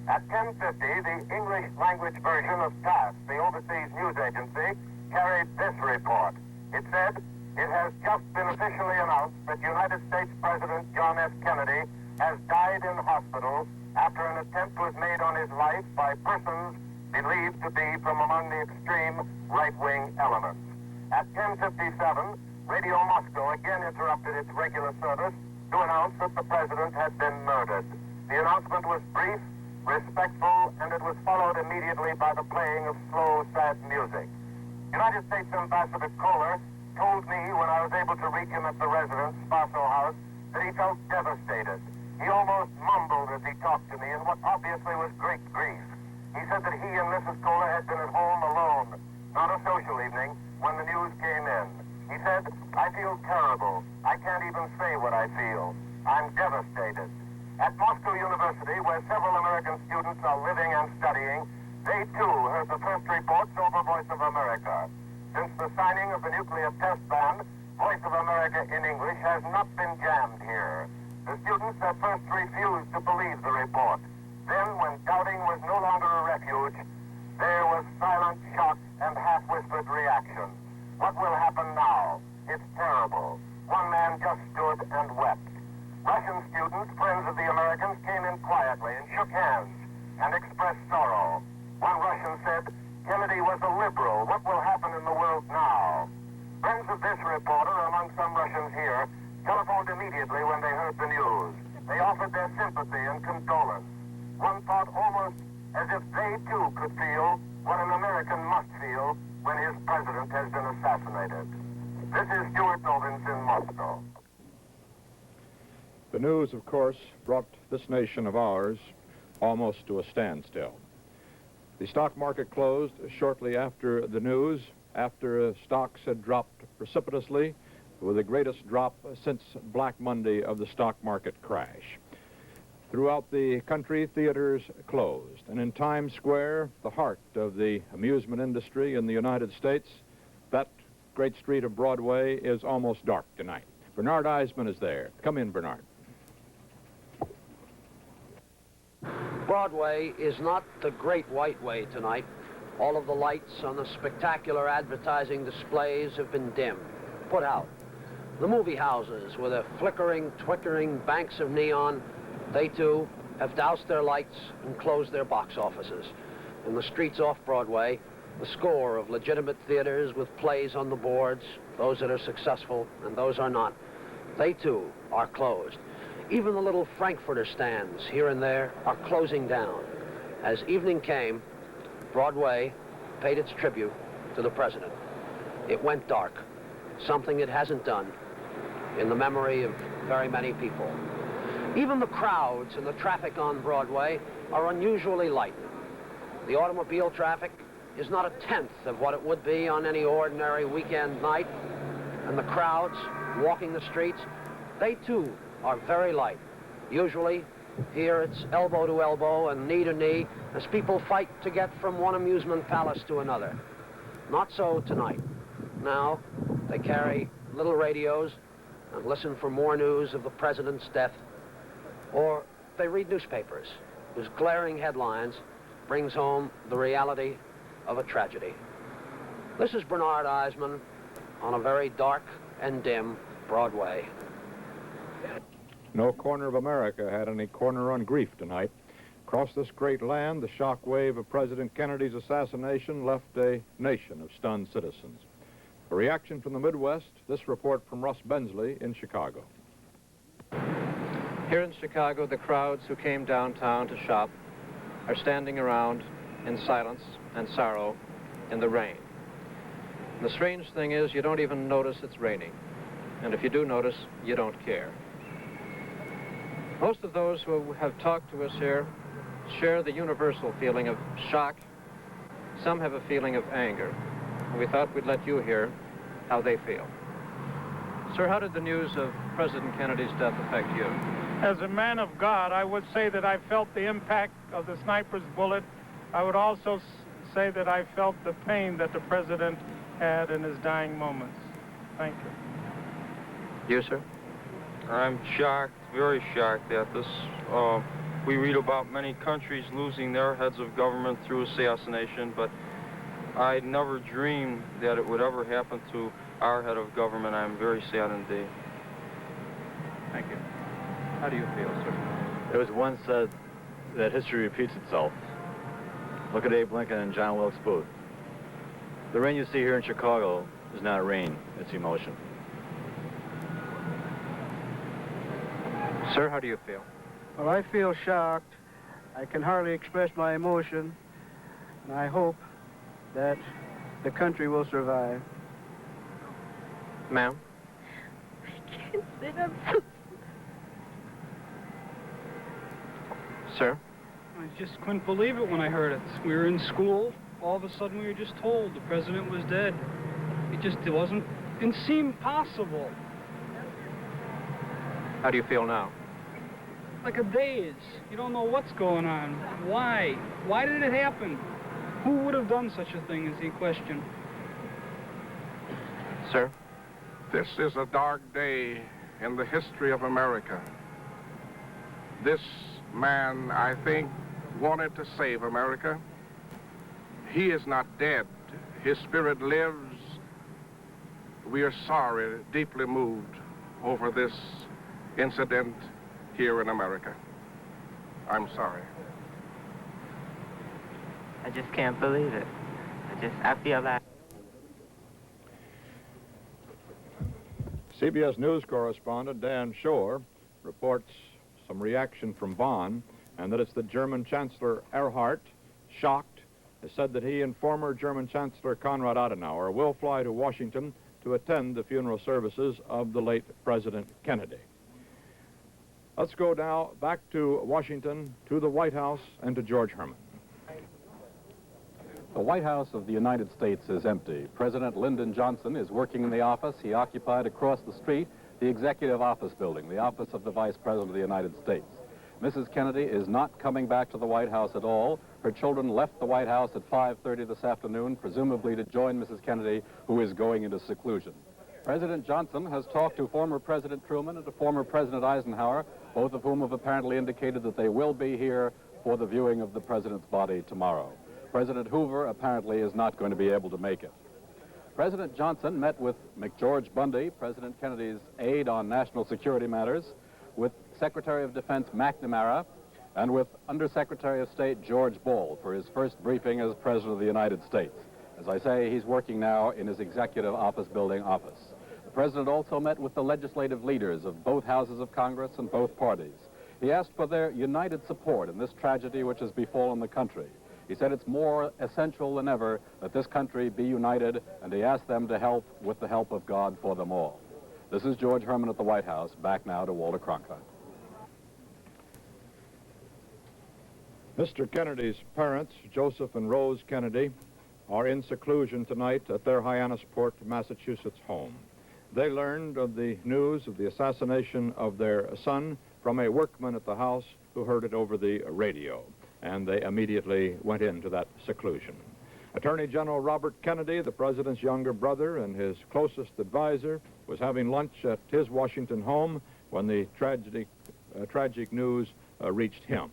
At 10:50, the English language version of TASS, the overseas news agency, carried this report. It said, "It has just been officially announced that United States President John F. Kennedy has died in hospital after an attempt was made on his life by persons believed to be from among the extreme right-wing elements." At 10:57, Radio Moscow again interrupted its regular service to announce that the president had been murdered. The announcement was brief, respectful, and it was followed immediately by the playing of slow, sad music. United States Ambassador Kohler told me when I was able to reach him at the residence, Spaso House, that he felt devastated. He almost mumbled as he talked to me in what obviously was great grief. He said that he and Mrs. Kohler had been at home alone, not a social evening, when the news came in. He said, "I feel terrible. I can't even say what I feel. I'm devastated." At Moscow University, where several American students are living and studying, they too heard the first reports over Voice of America. Since the signing of the nuclear test ban, Voice of America in English has not been jammed here. The students at first refused to believe the report. Then, when doubting was no longer a refuge, there was silent shock and half-whispered reaction. What will happen now? It's terrible. One man just stood and wept. Russian students, friends of the Americans, came in quietly and shook hands and expressed sorrow. One Russian said, "Kennedy was a liberal. What will happen in the world now?" Friends of this reporter, among some Russians here, telephoned immediately when they heard the news. They offered their sympathy and condolence. One thought almost as if they too could feel what an American must feel when his president has been assassinated. This is Stuart Novins in Moscow. The news, of course, brought this nation of ours almost to a standstill. The stock market closed shortly after the news, after stocks had dropped precipitously, with the greatest drop since Black Monday of the stock market crash. Throughout the country, theaters closed, and in Times Square, the heart of the amusement industry in the United States, that great street of Broadway is almost dark tonight. Bernard Eisman is there. Come in, Bernard. Broadway is not the Great White Way tonight. All of the lights on the spectacular advertising displays have been dimmed, put out. The movie houses, with their flickering, twinkling banks of neon, they too have doused their lights and closed their box offices. In the streets off Broadway, the score of legitimate theaters with plays on the boards, those that are successful and those are not, they too are closed. Even the little Frankfurter stands here and there are closing down. As evening came, Broadway paid its tribute to the president. It went dark, something it hasn't done in the memory of very many people. Even the crowds and the traffic on Broadway are unusually light. The automobile traffic is not a tenth of what it would be on any ordinary weekend night. and the crowds walking the streets, they too are very light. Usually, here it's elbow to elbow and knee to knee as people fight to get from one amusement palace to another. Not so tonight. Now, they carry little radios and listen for more news of the president's death, or they read newspapers whose glaring headlines brings home the reality of a tragedy. This is Bernard Eisman on a very dark and dim Broadway. No corner of America had any corner on grief tonight. Across this great land, the shock wave of President Kennedy's assassination left a nation of stunned citizens. A reaction from the Midwest, this report from Russ Bensley in Chicago. Here in Chicago, the crowds who came downtown to shop are standing around in silence and sorrow in the rain. And the strange thing is, you don't even notice it's raining. And if you do notice, you don't care. Most of those who have talked to us here share the universal feeling of shock. Some have a feeling of anger. And we thought we'd let you hear how they feel. Sir, how did the news of President Kennedy's death affect you? As a man of God, I would say that I felt the impact of the sniper's bullet. I would also say that I felt the pain that the president had in his dying moments. Thank you. You, sir? I'm shocked, very shocked at this. We read about many countries losing their heads of government through assassination, but I never dreamed that it would ever happen to our head of government. I'm very sad indeed. Thank you. How do you feel, sir? It was once said that history repeats itself. Look at Abe Lincoln and John Wilkes Booth. The rain you see here in Chicago is not rain, it's emotion. Sir, how do you feel? Well, I feel shocked. I can hardly express my emotion. And I hope that the country will survive. Ma'am? I can't sit. I'm so... Sir? I just couldn't believe it when I heard it. We were in school. All of a sudden, we were just told the president was dead. Didn't seem possible. How do you feel now? Like a daze. You don't know what's going on. Why? Why did it happen? Who would have done such a thing is the question. Sir? This is a dark day in the history of America. This man, I think, wanted to save America. He is not dead. His spirit lives. We are sorry, deeply moved over this incident here in America. I'm sorry. I just can't believe it. I feel like... CBS News correspondent Dan Shore reports some reaction from Bonn, and that it's the German Chancellor Erhard, shocked, has said that he and former German Chancellor Konrad Adenauer will fly to Washington to attend the funeral services of the late President Kennedy. Let's go now back to Washington, to the White House, and to George Herman. The White House of the United States is empty. President Lyndon Johnson is working in the office he occupied across the street, the Executive Office Building, the office of the Vice President of the United States. Mrs. Kennedy is not coming back to the White House at all. Her children left the White House at 5:30 this afternoon, presumably to join Mrs. Kennedy, who is going into seclusion. President Johnson has talked to former President Truman and to former President Eisenhower, both of whom have apparently indicated that they will be here for the viewing of the president's body tomorrow. President Hoover apparently is not going to be able to make it. President Johnson met with McGeorge Bundy, President Kennedy's aide on national security matters, with Secretary of Defense McNamara, and with Undersecretary of State George Bull for his first briefing as President of the United States. As I say, he's working now in his Executive Office Building office. The President also met with the legislative leaders of both houses of Congress and both parties. He asked for their united support in this tragedy which has befallen the country. He said it's more essential than ever that this country be united, and he asked them to help with the help of God for them all. This is George Herman at the White House. Back now to Walter Cronkite. Mr. Kennedy's parents, Joseph and Rose Kennedy, are in seclusion tonight at their Hyannisport, Massachusetts home. They learned of the news of the assassination of their son from a workman at the house who heard it over the radio, and they immediately went into that seclusion. Attorney General Robert Kennedy, the president's younger brother and his closest advisor, was having lunch at his Washington home when the tragic news reached him.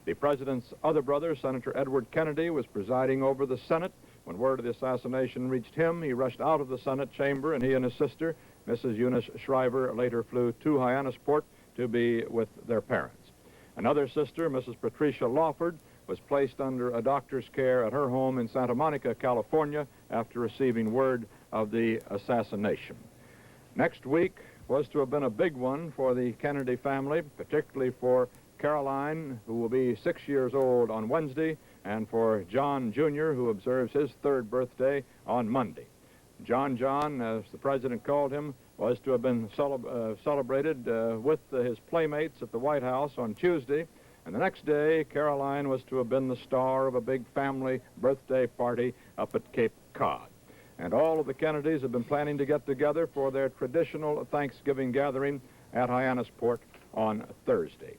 The president's other brother, Senator Edward Kennedy, was presiding over the Senate. When word of the assassination reached him, he rushed out of the Senate chamber, and he and his sister, Mrs. Eunice Shriver, later flew to Hyannisport to be with their parents. Another sister, Mrs. Patricia Lawford, was placed under a doctor's care at her home in Santa Monica, California, after receiving word of the assassination. Next week was to have been a big one for the Kennedy family, particularly for Caroline, who will be 6 years old on Wednesday, and for John Jr., who observes his 3rd birthday on Monday. John, as the president called him, was to have been celebrated with his playmates at the White House on Tuesday, and the next day, Caroline was to have been the star of a big family birthday party up at Cape Cod. And all of the Kennedys have been planning to get together for their traditional Thanksgiving gathering at Hyannisport on Thursday.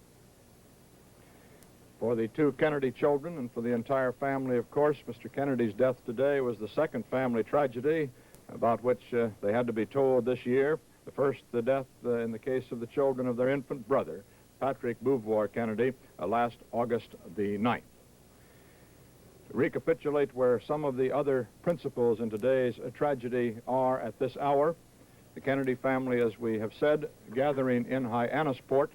For the 2 Kennedy children and for the entire family, of course, Mr. Kennedy's death today was the second family tragedy about which they had to be told this year. The first, the death in the case of the children of their infant brother, Patrick Beauvoir Kennedy, last August the 9th. To recapitulate where some of the other principals in today's tragedy are at this hour, the Kennedy family, as we have said, gathering in Hyannisport.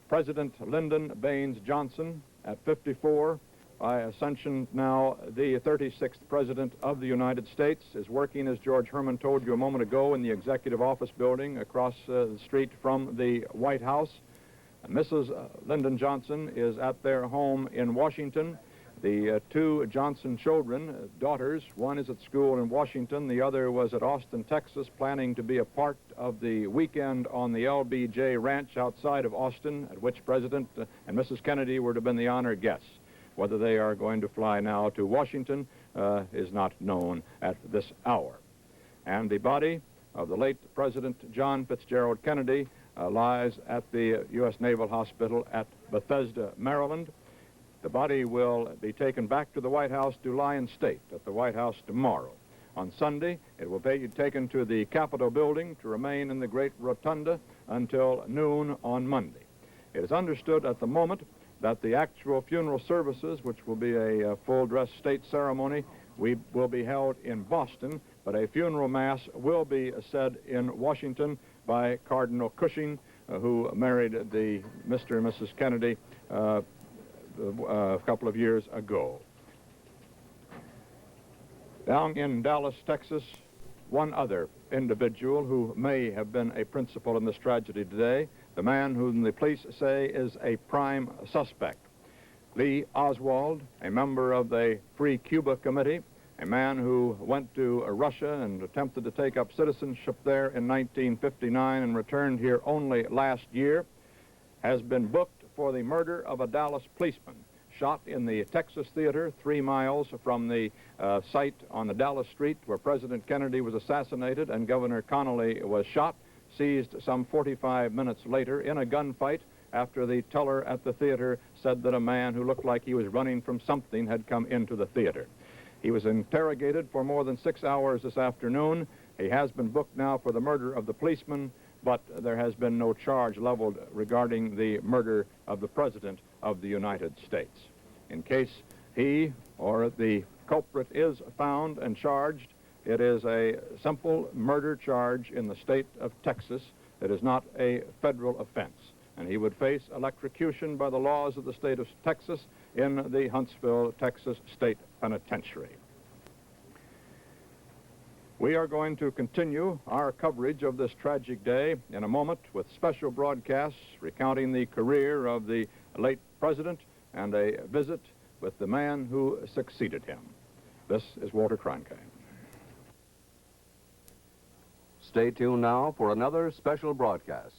President Lyndon Baines Johnson, at 54, by ascension now the 36th President of the United States, is working, as George Herman told you a moment ago, in the Executive Office Building across the street from the White House. Mrs. Lyndon Johnson is at their home in Washington. The 2 Johnson children, daughters, one is at school in Washington, the other was at Austin, Texas, planning to be a part of the weekend on the LBJ Ranch outside of Austin, at which President and Mrs. Kennedy were to have been the honored guests. Whether they are going to fly now to Washington is not known at this hour. And the body of the late President John Fitzgerald Kennedy lies at the U.S. Naval Hospital at Bethesda, Maryland. The body will be taken back to the White House to lie in state at the White House tomorrow. On Sunday, it will be taken to the Capitol building to remain in the Great Rotunda until noon on Monday. It is understood at the moment that the actual funeral services, which will be a full-dress state ceremony, will be held in Boston, but a funeral mass will be said in Washington by Cardinal Cushing, who married the Mr. and Mrs. Kennedy a couple of years ago. Down in Dallas, Texas, one other individual who may have been a principal in this tragedy today, the man whom the police say is a prime suspect. Lee Oswald, a member of the Free Cuba Committee, a man who went to Russia and attempted to take up citizenship there in 1959 and returned here only last year, has been booked for the murder of a Dallas policeman shot in the Texas Theater 3 miles from the site on the Dallas Street where President Kennedy was assassinated and Governor Connally was shot, seized some 45 minutes later in a gunfight after the teller at the theater said that a man who looked like he was running from something had come into the theater. He was interrogated for more than 6 hours this afternoon. He has been booked now for the murder of the policeman, but there has been no charge leveled regarding the murder of the President of the United States. In case he or the culprit is found and charged, it is a simple murder charge in the state of Texas. It is not a federal offense, and he would face electrocution by the laws of the state of Texas in the Huntsville, Texas State Penitentiary. We are going to continue our coverage of this tragic day in a moment with special broadcasts recounting the career of the late president and a visit with the man who succeeded him. This is Walter Cronkite. Stay tuned now for another special broadcast.